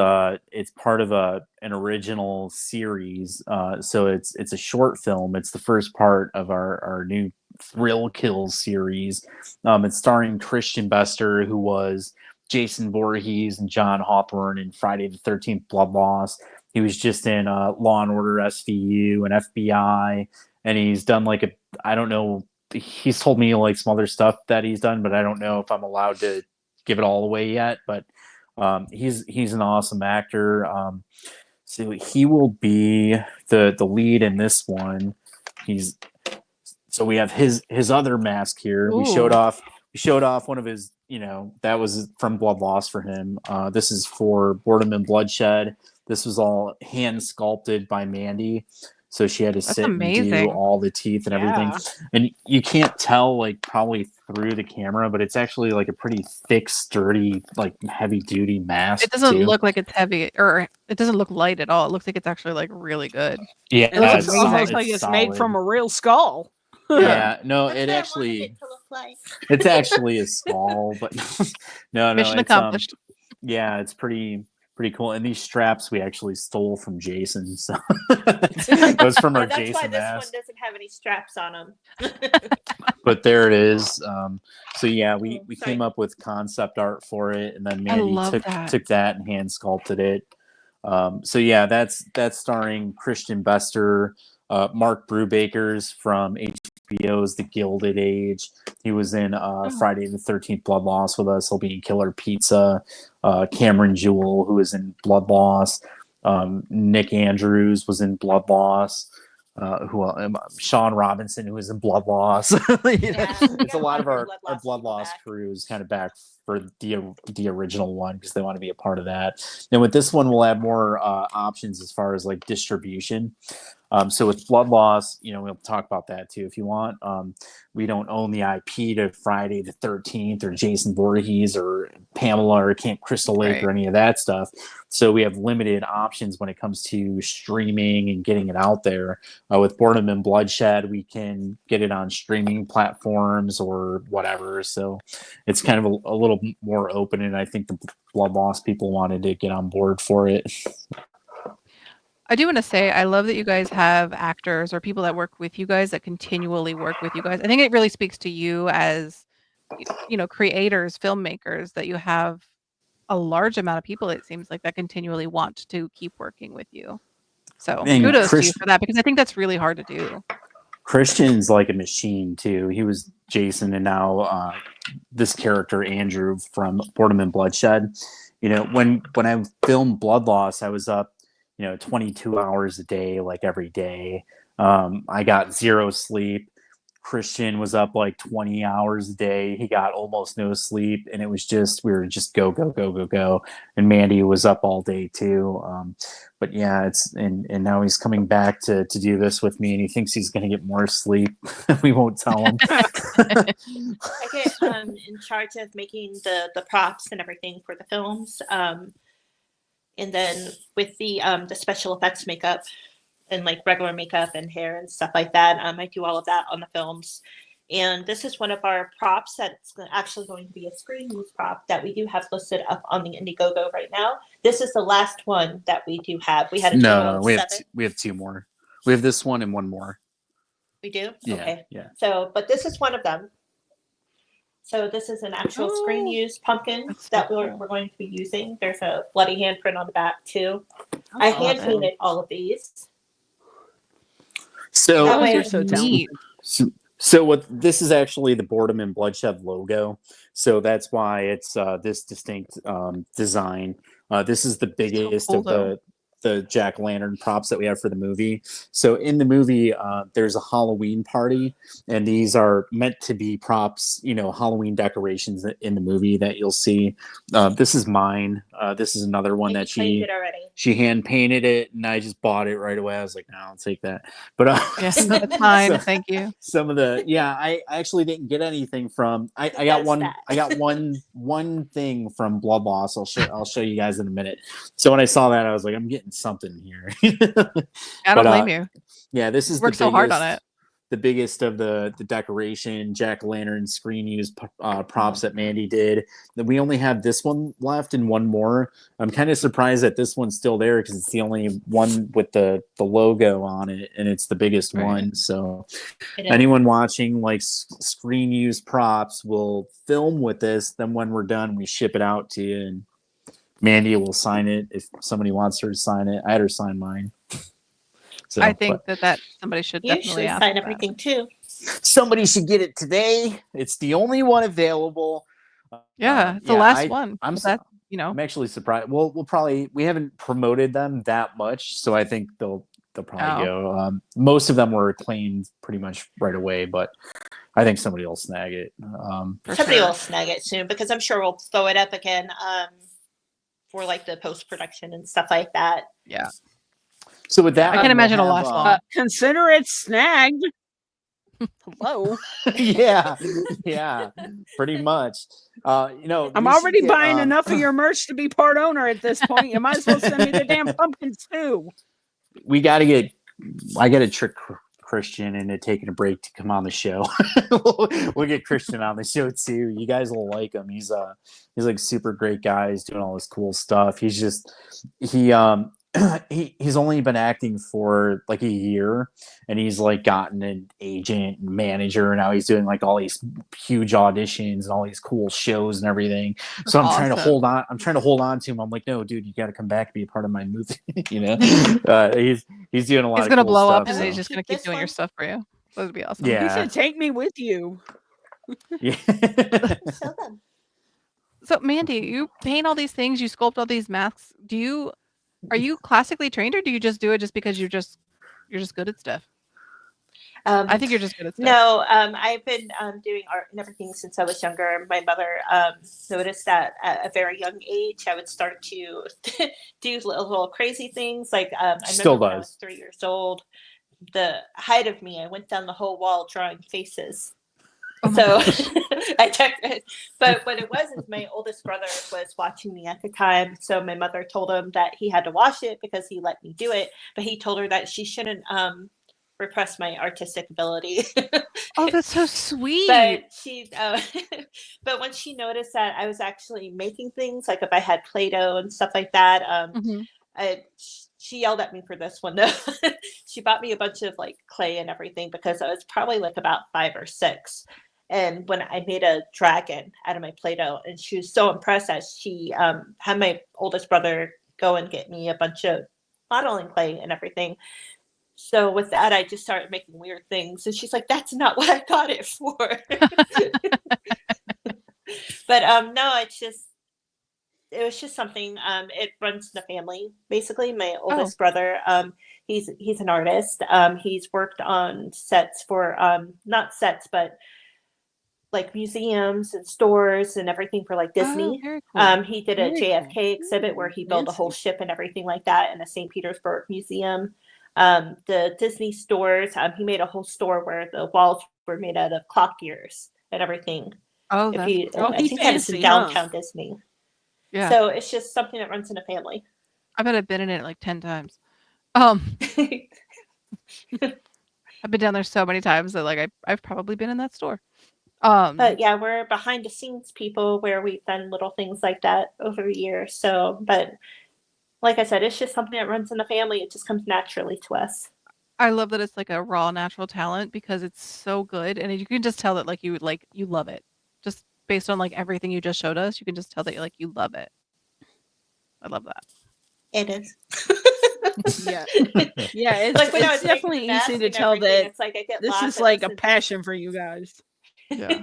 it's part of an original series. So it's a short film. It's the first part of our new Thrill Kill series. It's starring Christian Bester, who was Jason Voorhees and John Hawthorne in Friday the 13th Blood Loss. He was just in Law and Order SVU and FBI, and he's done I don't know. He's told me like some other stuff that he's done, but I don't know if I'm allowed to give it all away yet. But he's an awesome actor. So he will be the lead in this one. So we have his other mask here.
Ooh.
We showed off one of his, that was from Blood Loss for him. This is for Boredom and Bloodshed. This was all hand sculpted by Mandee. So she had to
That's
sit and do
amazing.
all the teeth and everything.
Yeah.
And you can't tell probably through the camera, but it's actually a pretty thick, sturdy, heavy duty mask.
It doesn't
too.
look like it's heavy, or it doesn't look light at all. It looks like it's actually really good.
Yeah,
It looks
amazing.
almost like it's made
solid.
from a real skull.
Yeah, no,
That's
it
what I
actually
wanted it to look like.
it's actually a skull, but no,
Mission
it's
accomplished.
yeah, it's pretty cool. And these straps we actually stole from Jason, so it was from our
And that's
Jason
why this
mask.
one doesn't have any straps on them.
But there it is. So yeah, we
Sorry.
came up with concept art for it, and then
I
Mandee
love
took
that.
that and hand sculpted it. So yeah, that's starring Christian Bester, Mark Brubaker's from HBO's The Gilded Age. He was in Friday the 13th Blood Loss with us. He'll be in Killer Pizza. Cameron Jewell, who was in Blood Loss. Nick Andrews was in Blood Loss. Sean Robinson, who was in Blood Loss. It's a lot of our Blood Loss crews kind of back for the original one because they want to be a part of that. And with this one, we'll have more options as far as distribution. So with Blood Loss, we'll talk about that too if you want. We don't own the IP to Friday the 13th or Jason Voorhees or Pamela or Camp Crystal Lake or any of that stuff. So we have limited options when it comes to streaming and getting it out there. With Boredom and Bloodshed, we can get it on streaming platforms or whatever. So it's kind of a little more open, and I think the Blood Loss people wanted to get on board for it.
I do want to say I love that you guys have actors or people that work with you guys that continually work with you guys. I think it really speaks to you as creators, filmmakers, that you have a large amount of people, it seems like, that continually want to keep working with you. So
And
kudos to you for that, because I think that's really hard to do.
Christian's like a machine too. He was Jason, and now this character Andrew from Boredom and Bloodshed. When I filmed Blood Loss, I was up 22 hours a day, every day. I got zero sleep. Christian was up 20 hours a day. He got almost no sleep, and it was we were just go, go, go, go, go. And Mandee was up all day too. But yeah, and now he's coming back to do this with me, and he thinks he's going to get more sleep. We won't tell him.
I get in charge of making the props and everything for the films. And then with the special effects makeup and regular makeup and hair and stuff like that, I do all of that on the films. And this is one of our props that's actually going to be a screen use prop that we do have listed up on the Indiegogo right now. This is the last one that we do have. We had a
no, we
we
have two more. We have this one and one more.
We do?
Yeah,
okay.
Yeah.
So, but this is one of them. So this is an actual screen use pumpkin that we're going to be using. There's a bloody handprint on the back too. I hand painted all of these.
So
you're so talented.
So what this is actually the Boredom and Bloodshed logo. So that's why it's this distinct design. This is the biggest
cool,
of the the jack-o'-lantern props that we have for the movie. So in the movie, there's a Halloween party, and these are meant to be props, Halloween decorations in the movie that you'll see. This is mine. This is another one that she hand painted it, and I just bought it right away. I was like, no, I'll take that. But
Yes, that's mine. Thank you.
Some of the I actually didn't get anything from. I got one thing from Blood Loss. I'll show you guys in a minute. So when I saw that, I was like, I'm getting something here.
I don't blame you.
Yeah, this is
worked so hard on it.
The biggest of the decoration jack-o'-lantern screen use props that Mandee did. Then we only have this one left and one more. I'm kind of surprised that this one's still there because it's the only one with the logo on it, and it's the biggest one. So anyone watching like screen use props will film with this. Then when we're done, we ship it out to you, and Mandee will sign it if somebody wants her to sign it. I had her sign mine. So,
I think that somebody should definitely
sign everything too.
Somebody should get it today. It's the only one available.
Yeah, it's the last one.
I'm actually surprised. We haven't promoted them that much, so I think they'll probably go. Most of them were claimed pretty much right away, but I think somebody will snag it.
Somebody will snag it soon because I'm sure we'll throw it up again for like the post production and stuff like that.
Yeah.
So with that,
I can imagine it'll last long.
Consider it snagged. Hello.
yeah, pretty much. I'm
already buying enough of your merch to be part owner at this point. You might as well send me the damn pumpkins too.
I got to trick Christian into taking a break to come on the show. we'll get Christian on the show too. You guys will like him. He's like super great guy. He's doing all this cool stuff. He's only been acting for like a year, and he's like gotten an agent and manager, and now he's doing like all these huge auditions and all these cool shows and everything. So I'm trying to hold on. I'm trying to hold on to him. I'm like, no, dude, you got to come back and be a part of my movie. He's doing a lot.
He's gonna blow up, and he's just gonna keep doing your stuff for you. That would be awesome.
Yeah, you should take me with you.
Yeah.
So Mandee, you paint all these things, you sculpt all these masks. Are you classically trained, or do you just do it just because you're just good at stuff? I think you're just good at stuff.
No, I've been doing art and everything since I was younger. My mother noticed that at a very young age, I would start to do little crazy things. Like I remember when I was 3 years old, the height of me, I went down the whole wall drawing faces. So I checked it. But what it was is my oldest brother was watching me at the time. So my mother told him that he had to wash it because he let me do it. But he told her that she shouldn't repress my artistic ability.
Oh, that's so sweet.
But when she noticed that I was actually making things, like if I had Play-Doh and stuff like that, she yelled at me for this one though. She bought me a bunch of like clay and everything because I was probably like about 5 or 6. And when I made a dragon out of my Play-Doh, and she was so impressed that she had my oldest brother go and get me a bunch of modeling clay and everything. So with that, I just started making weird things. And she's like, that's not what I got it for. But no, it was just something. It runs in the family. Basically, my oldest brother, he's an artist. He's worked on sets for not sets, but like museums and stores and everything for like Disney.
Very cool.
He did a JFK exhibit where he built a whole ship and everything like that in the St. Petersburg Museum. The Disney stores, he made a whole store where the walls were made out of clock gears and everything.
I
think that's in downtown Disney.
Yeah.
So it's just something that runs in a family.
I bet I've been in it like 10 times. I've been down there so many times that like I've probably been in that store.
But yeah, we're behind the scenes people where we've done little things like that over the years. So, but like I said, it's just something that runs in the family. It just comes naturally to us.
I love that it's like a raw natural talent because it's so good, and you can just tell that you love it. Just based on like everything you just showed us, you can just tell that you love it. I love that.
It is.
Yeah, it's, like it's definitely easy to tell that
it's like I get
this is like a passion for you guys.
Yeah.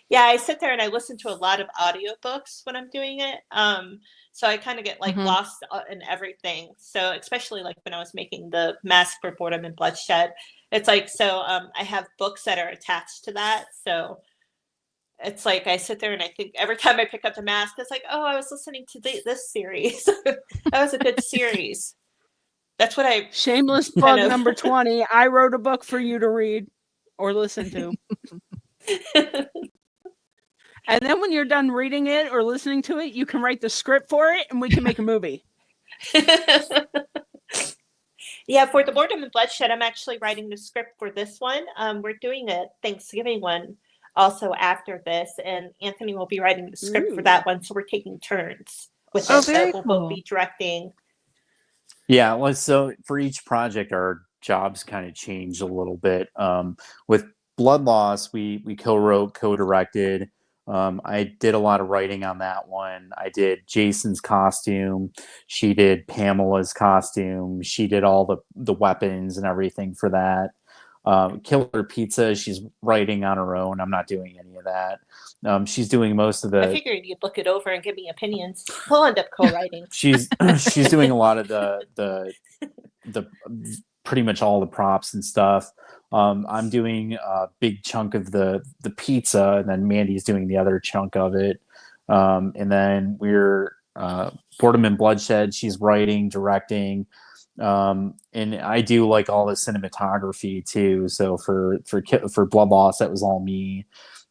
Yeah, I sit there and I listen to a lot of audiobooks when I'm doing it. So I kind of get like
Mhm.
lost in everything. So especially like when I was making the Mask for Boredom and Bloodshed, it's like I have books that are attached to that. So it's like I sit there and I think every time I pick up the Mask, it's like, oh, I was listening to this series. That was a good series. That's what I
Shameless
kind
plug
of.
number 20. I wrote a book for you to read or listen to. And then when you're done reading it or listening to it, you can write the script for it and we can make a movie.
Yeah, for the Boredom and Bloodshed, I'm actually writing the script for this one. We're doing a Thanksgiving one also after this, and Anthony will be writing the script for that one. So we're taking turns with
Oh,
it.
very
We'll
cool.
both be directing.
Yeah, well, so for each project, our jobs kind of changed a little bit. With Blood Loss, we co-wrote, co-directed. I did a lot of writing on that one. I did Jason's costume. She did Pamela's costume. She did all the weapons and everything for that. Killer Pizza, she's writing on her own. I'm not doing any of that. She's doing most of
I
the.
figured you'd look it over and give me opinions. We'll end up co-writing.
She's doing a lot of the pretty much all the props and stuff. I'm doing a big chunk of the pizza, and then Mandy's doing the other chunk of it. And then we're Boredom and Bloodshed. She's writing, directing, and I do like all the cinematography too. So for Blood Loss, that was all me.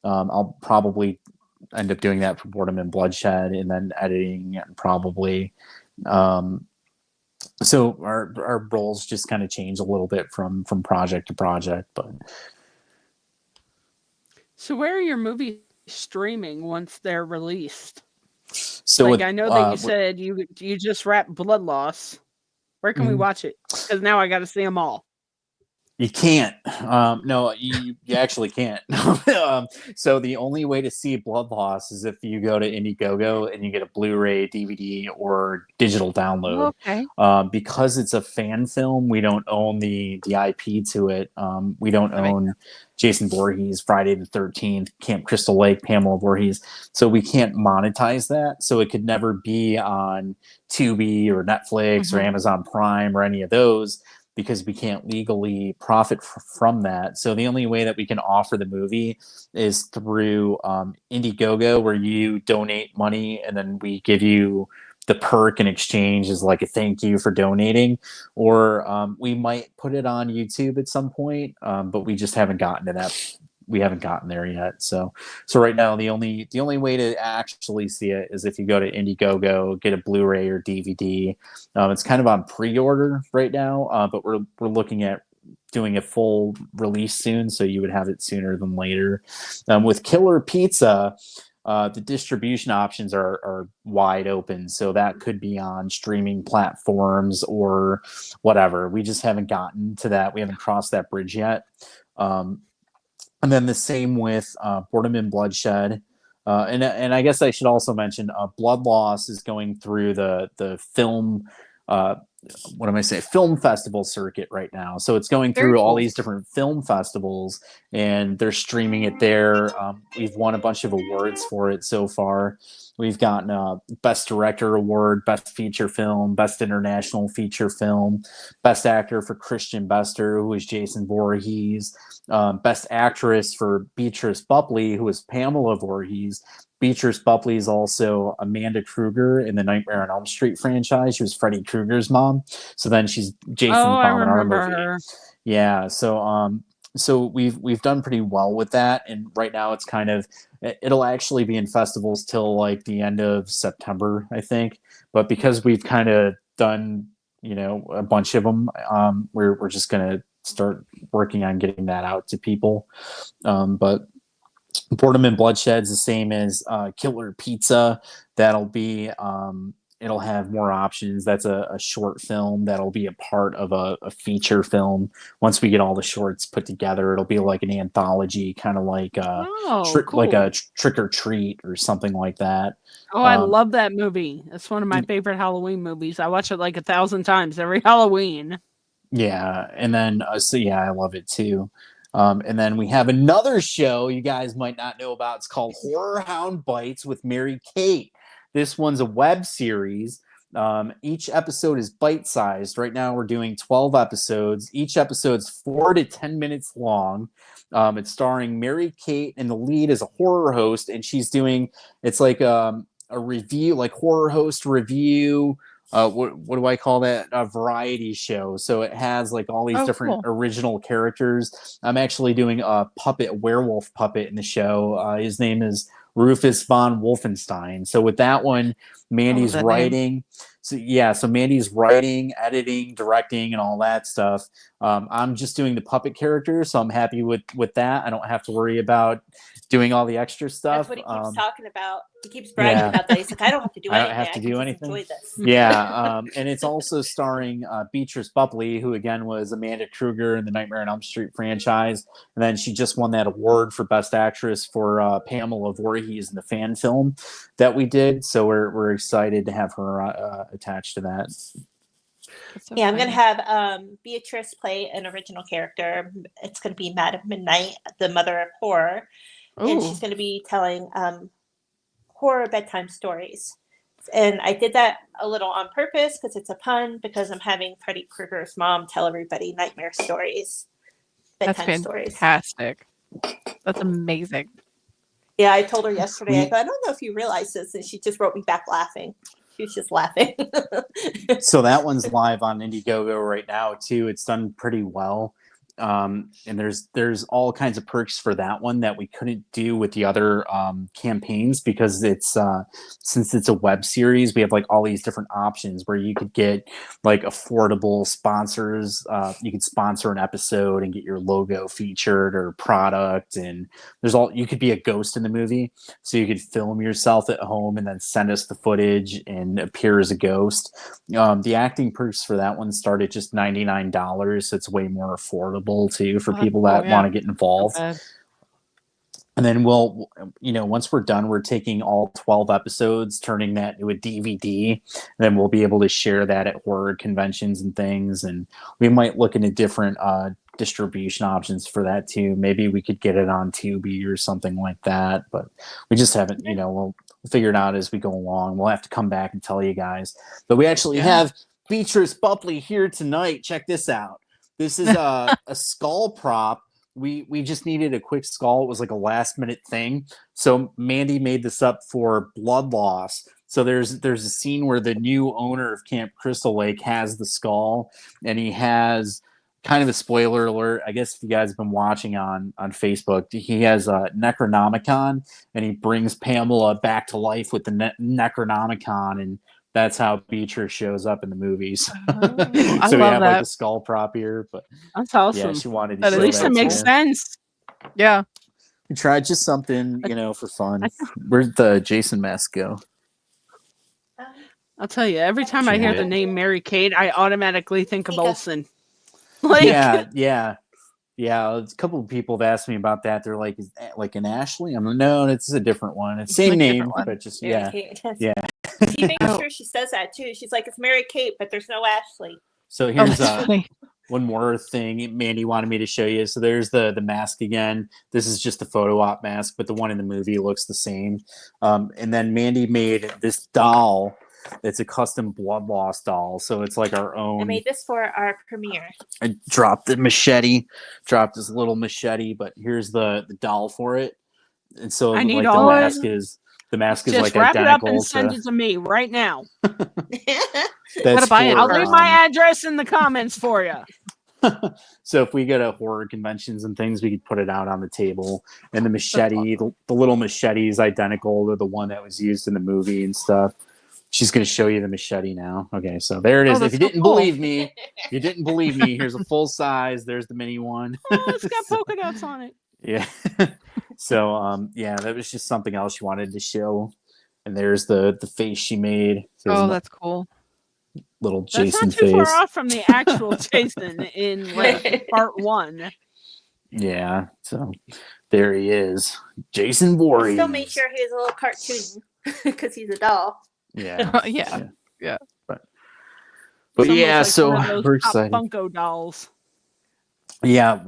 I'll probably end up doing that for Boredom and Bloodshed, and then editing probably. So our roles just kind of change a little bit from project to project. But
So where are your movies streaming once they're released?
so
like
with,
I know that you said you just wrapped Blood Loss. Where can we watch it? Because now I got to see them all.
You can't. No, you actually can't. So the only way to see Blood Loss is if you go to Indiegogo and you get a Blu-ray, DVD, or digital download.
Okay.
Because it's a fan film, we don't own the IP to it. We don't own Jason Voorhees, Friday the 13th, Camp Crystal Lake, Pamela Voorhees. So we can't monetize that. So it could never be on Tubi or Netflix or Amazon Prime or any of those, because we can't legally profit from that. So the only way that we can offer the movie is through Indiegogo, where you donate money and then we give you the perk in exchange as like a thank you for donating. Or we might put it on YouTube at some point, but we just haven't gotten to that. We haven't gotten there yet. So right now the only way to actually see it is if you go to Indiegogo, get a Blu-ray or DVD. It's kind of on pre-order right now, but we're looking at doing a full release soon, so you would have it sooner than later. With Killer Pizza, the distribution options are wide open, so that could be on streaming platforms or whatever. We just haven't gotten to that. We haven't crossed that bridge yet. And then the same with Boredom and Bloodshed. And I guess I should also mention Blood Loss is going through the film, what am I saying, film festival circuit right now. So it's going through all these different film festivals, and they're streaming it there. We've won a bunch of awards for it so far. We've gotten a Best Director Award, Best Feature Film, Best International Feature Film, Best Actor for Christian Bester, who is Jason Voorhees, Best Actress for Beatrice Bupley, who is Pamela Voorhees. Beatrice Bupley is also Amanda Kruger in the Nightmare on Elm Street franchise. She was Freddy Krueger's mom. So then she's Jason's mom in our movie.
Her.
Yeah. So we've done pretty well with that, and right now it's kind of, it'll actually be in festivals till like the end of September, I think. But because we've kind of done, a bunch of them, we're just gonna start working on getting that out to people. But Boredom and Bloodshed's the same as Killer Pizza. That'll be it'll have more options. That's a short film that'll be a part of a feature film. Once we get all the shorts put together, it'll be like an anthology, kind of like
cool.
like a Trick or Treat or something like that.
Oh, I love that movie. It's one of my favorite Halloween movies. I watch it like 1,000 times every Halloween.
Yeah, and then so yeah, I love it too. And then we have another show you guys might not know about. It's called Horror Hound Bites with Mary Kate. This one's a web series. Each episode is bite-sized. Right now we're doing 12 episodes. Each episode's 4 to 10 minutes long. It's starring Mary Kate, and the lead is a horror host, and she's doing, it's like a review, like horror host review. What do I call that? A variety show. So it has like all these different original characters. I'm actually doing a werewolf puppet in the show. His name is Rufus von Wolfenstein. So with that one, Mandy's writing. So Mandy's writing, editing, directing, and all that stuff. I'm just doing the puppet character, so I'm happy with that. I don't have to worry about doing all the extra stuff.
That's what he keeps talking about. He keeps bragging about that. He's like, I don't have to do anything.
I don't have to do anything.
Enjoy this.
Yeah, and it's also starring Beatrice Buckley, who again was Amanda Kruger in the Nightmare on Elm Street franchise, and then she just won that award for Best Actress for Pamela Voorhees in the fan film that we did. So we're excited to have her attached to that.
So I'm going to have Beatrice play an original character. It's going to be Madame Midnight, the mother of horror. Ooh. And she's going to be telling horror bedtime stories. And I did that a little on purpose because it's a pun, because I'm having Freddy Krueger's mom tell everybody nightmare stories, bedtime stories.
That's fantastic. That's amazing.
Yeah, I told her yesterday, I go, I don't know if you realize this. And she just wrote me back laughing. She was just laughing.
So that one's live on Indiegogo right now, too. It's done pretty well. And there's all kinds of perks for that one that we couldn't do with the other campaigns, because it's since it's a web series, we have like all these different options where you could get like affordable sponsors. You could sponsor an episode and get your logo featured or product, and you could be a ghost in the movie, so you could film yourself at home and then send us the footage and appear as a ghost. The acting perks for that one start at just $99, so it's way more affordable too for people that want to get involved. And then we'll, once we're done, we're taking all 12 episodes, turning that into a DVD, and then we'll be able to share that at horror conventions and things. And we might look into different distribution options for that too. Maybe we could get it on Tubi or something like that, but we just haven't, we'll figure it out as we go along. We'll have to come back and tell you guys. But we actually have Beatrice Buckley here tonight. Check this out. This is a skull prop. We just needed a quick skull. It was like a last minute thing. So Mandee made this up for blood loss. So there's a scene where the new owner of Camp Crystal Lake has the skull, and he has, kind of a spoiler alert, I guess if you guys have been watching on Facebook, he has a Necronomicon, and he brings Pamela back to life with the Necronomicon, and that's how Beatrice shows up in the movies.
Oh,
so we have like a skull prop here, but
that's awesome.
Yeah, she wanted to show
at least it makes sense.
Yeah.
We tried just something, for fun. Where'd the Jason mask go?
I'll tell you, every time I hear the name Mary Kate, I automatically think of Olsen.
Yeah. A couple of people have asked me about that. They're like, is that like an Ashley? I'm like, no, it's a different one. It's same name, but just
Mary Kate. She makes sure she says that too. She's like, it's Mary Kate, but there's no Ashley.
So here's one more thing Mandee wanted me to show you. So there's the mask again. This is just a photo op mask, but the one in the movie looks the same. And then Mandee made this doll. It's a custom blood loss doll. So it's like our own.
I made this for our premiere.
I dropped this little machete, but here's the doll for it. And so
I need
the mask is
just
like
wrap
identical.
It up and send it to me right now.
That's
I'll leave my address in the comments for you.
So if we go to horror conventions and things, we could put it out on the table. And the machete, the little machete is identical to the one that was used in the movie and stuff. She's going to show you the machete now. Okay, so there it is. If you didn't believe me, here's a full size. There's the mini one.
Oh, it's got polka dots on it.
Yeah. So that was just something else she wanted to show. And there's the face she made. So
that's cool.
Little Jason
face. That's not too
face.
far off from the actual Jason in part 1.
Yeah. So there he is, Jason Voorhees.
Still make sure he's a little cartoon because he's a doll.
Yeah.
Yeah.
But yeah,
like
so
one of those
we're excited.
Funko dolls.
Yeah,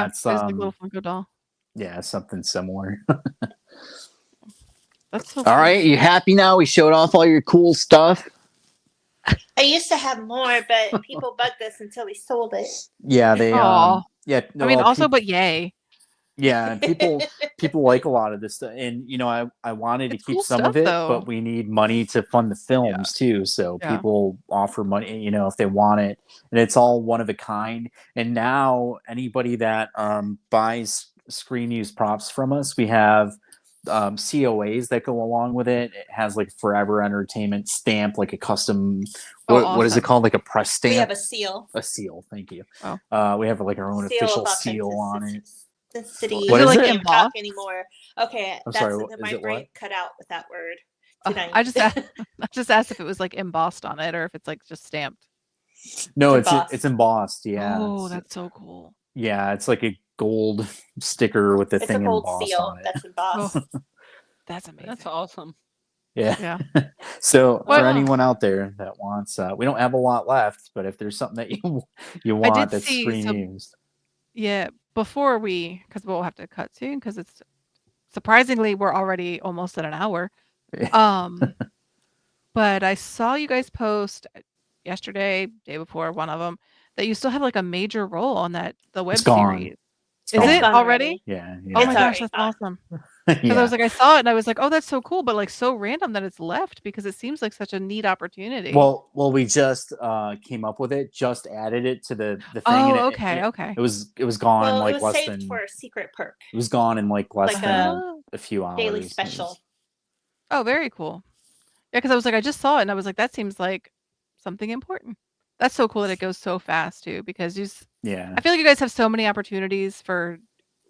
it's
There's like a little Funko doll.
yeah, something similar.
That's so
All
cool.
right, you happy now? We showed off all your cool stuff.
I used to have more, but people bugged us until we sold it.
Yeah, they
Aw.
yeah.
I mean,
Well,
also, but yay.
yeah, and people like a lot of this stuff, and I wanted to
It's
keep
cool
some of
stuff,
it,
though.
but we need money to fund the films too. So
Yeah.
people offer money, if they want it, and it's all one of a kind. And now anybody that buys screen use props from us, we have COAs that go along with it. It has like Forever Entertainment stamp, like a custom. What is it
awesome.
called? Like a press stamp.
We have a seal.
A seal. Thank you.
Oh.
We have like our own
Seal
official
of
seal on it.
The city.
Is
What
it
is
like
it?
Can't talk
embossed?
anymore. Okay,
I'm
that's
sorry,
my
is it
brain
what?
cut out with that word tonight.
I just asked if it was like embossed on it or if it's like just stamped.
No,
It's embossed.
it's embossed. Yeah.
Oh,
It's-
that's so cool.
yeah. It's like a gold sticker with the
It's a
thing
gold
embossed
seal
on it.
that's embossed.
Oh, that's amazing.
That's awesome.
Yeah.
Yeah.
So
What-
for anyone out there that wants, we don't have a lot left, but if there's something that you want
did
that's
see
screen
some-
used,
Yeah, before because we'll have to cut soon because it's surprisingly we're already almost at an hour. But I saw you guys post yesterday, day before, one of them, that you still have like a major role on the web
It's gone.
series.
It's
Is
gone.
it
gone
already?
Yeah.
Oh
Yeah.
my
It's
gosh,
already
that's
gone.
awesome. Because
yeah.
I was like, I saw it and I was like, oh, that's so cool, but like so random that it's left because it seems like such a neat opportunity.
Well, we just came up with it, just added it to the thing.
Oh,
and
okay.
It was gone in
Well,
like
it was
less
saved
than.
for a secret perk,
It was gone in like less
like
than
Oh.
a few hours.
daily
It was-
special.
Oh, very cool. Yeah, because I was like, I just saw it and I was like, that seems like something important. That's so cool that it goes so fast too, because
Yeah.
I feel like you guys have so many opportunities for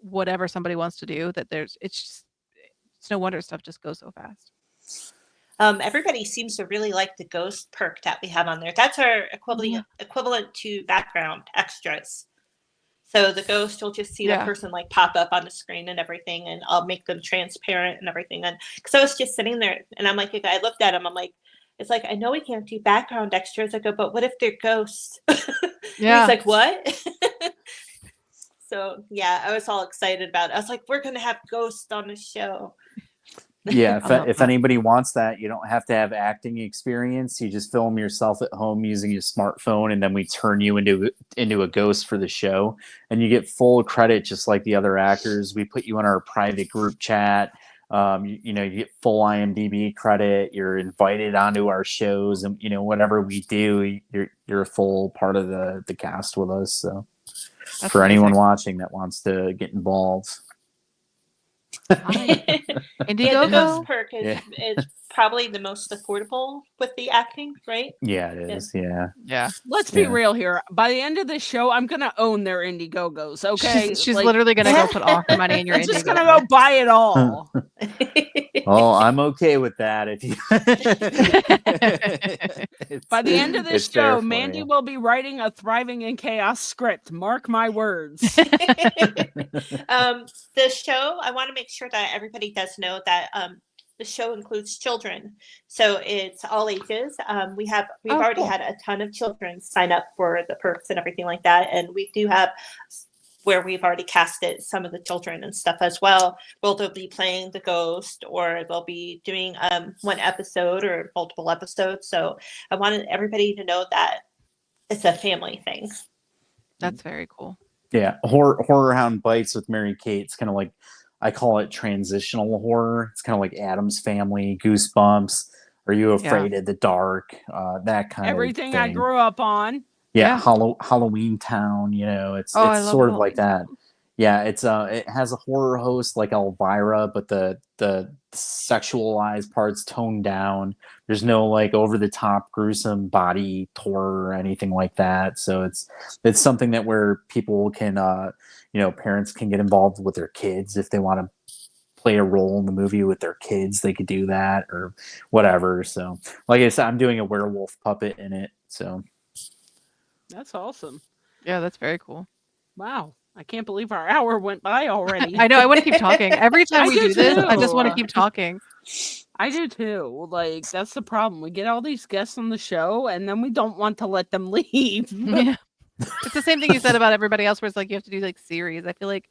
whatever somebody wants to do that it's no wonder stuff just goes so fast.
Everybody seems to really like the ghost perk that we have on there. That's our equivalent to background extras. So the ghost, you'll just see the person like pop up on the screen and everything, and I'll make them transparent and everything. And because I was just sitting there, and I'm like, I looked at him, I'm like, it's like, I know we can't do background extras. I go, but what if they're ghosts?
Yeah.
He's like, what? So yeah, I was all excited about it. I was like, we're gonna have ghosts on the show.
Yeah,
I love
if
that.
anybody wants that, you don't have to have acting experience. You just film yourself at home using your smartphone, and then we turn you into a ghost for the show, and you get full credit just like the other actors. We put you in our private group chat. You get full IMDb credit. You're invited onto our shows, and whatever we do, you're a full part of the cast with us. So,
That's
for anyone
amazing.
watching that wants to get involved.
Indiegogo?
Yeah, the ghost perk
Yeah.
is probably the most affordable with the acting, right?
Yeah, it is. Yeah.
Yeah.
Let's be
Yeah.
real here. By the end of this show, I'm gonna own their Indiegogos. Okay,
She's
Like,
literally gonna go put all her money in your
I'm just gonna
Indiegogo.
go buy it all.
Oh, I'm okay with that. If you
By the end of this
it's there
show,
for
Mandee
you.
will be writing a Thriving in Chaos script. Mark my words.
The show, I want to make sure that everybody does know that the show includes children, so it's all ages. We've already
cool.
had a ton of children sign up for the perks and everything like that, and we do have where we've already casted some of the children and stuff as well. Well, they'll be playing the ghost, or they'll be doing one episode or multiple episodes. So I wanted everybody to know that it's a family thing.
That's very cool.
Yeah, horror Hound Bites with Mary Kate. It's kind of like, I call it transitional horror. It's kind of like Addams Family, Goosebumps. Are You Afraid of the Dark? That kind
Everything
of thing.
I grew up on.
Yeah,
Yeah.
Halloween Town. It's
I love
sort of like that.
Halloween.
Yeah, it has a horror host like Elvira, but the sexualized parts toned down. There's no like over the top gruesome body horror or anything like that. So it's something that where people can parents can get involved with their kids if they want to play a role in the movie with their kids. They could do that or whatever. So like I said, I'm doing a werewolf puppet in it. So
That's awesome.
Yeah, that's very cool.
Wow. I can't believe our hour went by already.
I know. I want to keep talking. Every time
I
we
do
do this, I just want to
too.
keep talking.
I do too. Like, that's the problem. We get all these guests on the show and then we don't want to let them leave.
Yeah. It's the same thing you said about everybody else, where it's like you have to do like series. I feel like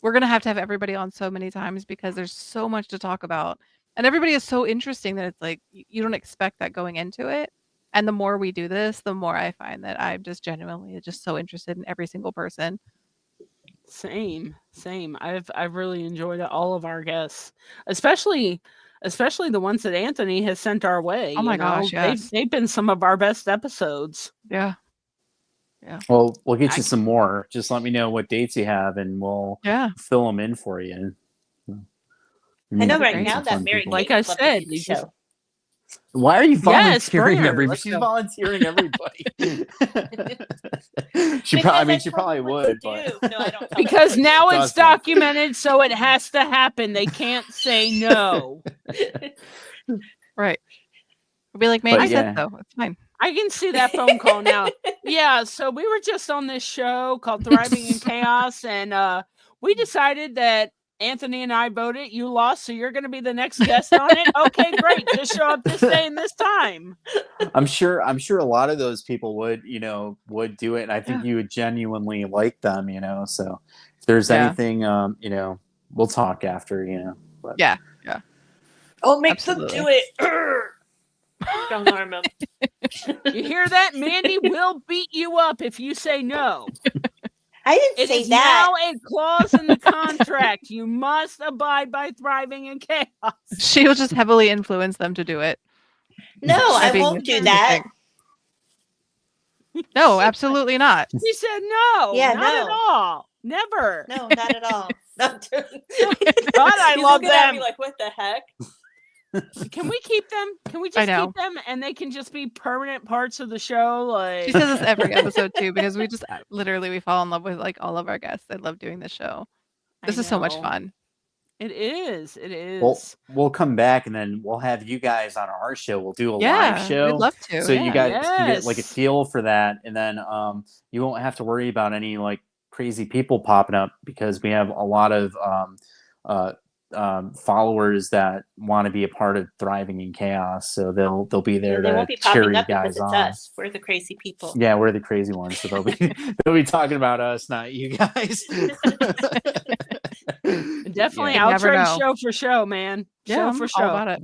we're gonna have to have everybody on so many times because there's so much to talk about, and everybody is so interesting that it's like you don't expect that going into it. And the more we do this, the more I find that I'm just genuinely just so interested in every single person.
Same. I've really enjoyed all of our guests, especially the ones that Anthony has sent our way.
Oh my gosh, yes.
They've been some of our best episodes.
Yeah.
Well, we'll get you some more. Just let me know what dates you have, and we'll fill them in for you.
I know right now that Mary Kate
like I said,
the show.
Why are you volunteering
her.
everybody? She's volunteering everybody. she probably would, but
No, I don't.
Because now it's documented, so it has to happen. They can't say no.
Right. We'll be like, man, I said so. It's fine.
I can see that phone call now. Yeah, so we were just on this show called Thriving in Chaos, and we decided that Anthony and I voted. You lost, so you're going to be the next guest on it. Okay, great. Just show up this day and this time.
I'm sure a lot of those people would do it, and I think you would genuinely like them. So if there's anything, we'll talk after. But.
Yeah.
I'll make them do it. Don't harm them.
You hear that? Mandee will beat you up if you say no.
I didn't say that.
Now a clause in the contract. You must abide by Thriving in Chaos.
She'll just heavily influence them to do it.
No, I won't do that.
No, absolutely not.
She said no.
Yeah,
not at all. Never.
No, not at all. God,
I love them.
At me like, what the heck?
Can we keep them? Can we just keep them, and they can just be permanent parts of the show? Like
she says this every episode too, because we just literally we fall in love with like all of our guests. I love doing this show. This is so much fun.
It is. It is.
We'll come back, and then we'll have you guys on our show. We'll do a live show.
We'd love to.
So you guys can get like a feel for that, and then you won't have to worry about any like crazy people popping up, because we have a lot of followers that want to be a part of Thriving in Chaos, so they'll be there to cheer you guys on.
Us. We're the crazy people.
Yeah, we're the crazy ones, so they'll be talking about us, not you guys.
Definitely outro show for show, man.
Yeah,
show for show.
All about it.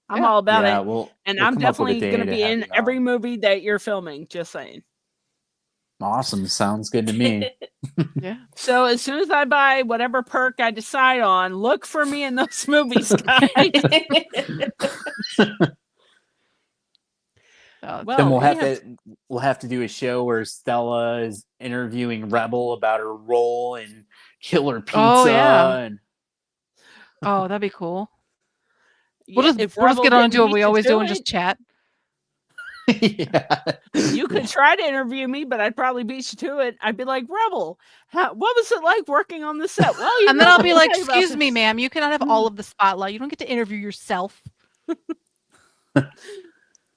I'm all about it.
We'll
I'm definitely going to be in every movie that you're filming. Just saying.
Awesome. Sounds good to me.
Yeah.
So as soon as I buy whatever perk I decide on, look for me in those movies, guys.
Then we'll have to do a show where Stella is interviewing Rebel about her role in Killer Pizza.
Oh, yeah. Oh, that'd be cool. We'll just get on and do what we always do and just chat.
Yeah.
You could try to interview me, but I'd probably beat you to it. I'd be like, Rebel, what was it like working on the set? Well,
and then I'll be like, excuse me, ma'am, you cannot have all of the spotlight. You don't get to interview yourself. Who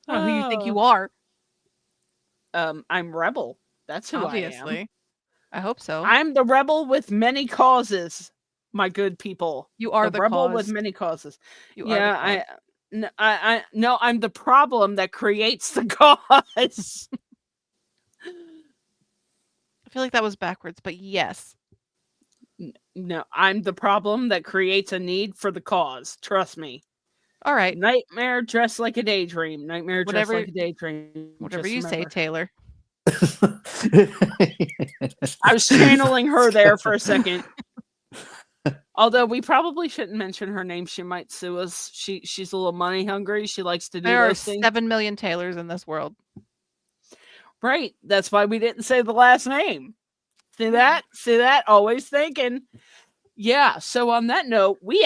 you think you are?
I'm Rebel. That's who
Obviously.
I am.
I hope so.
I'm the rebel with many causes, my good people.
You are the
rebel
cause.
with many causes.
You are the cause.
No, I'm the problem that creates the cause.
I feel like that was backwards, but yes.
No, I'm the problem that creates a need for the cause. Trust me.
All right.
Nightmare dressed like a daydream. Nightmare dressed like a daydream.
Whatever you say, Taylor.
I was channeling her there for a second. Although we probably shouldn't mention her name. She might sue us. She's a little money hungry. She likes to do
there
those
are
things.
7 million Taylors in this world.
Right. That's why we didn't say the last name. See that? Always thinking. Yeah. So on that note, we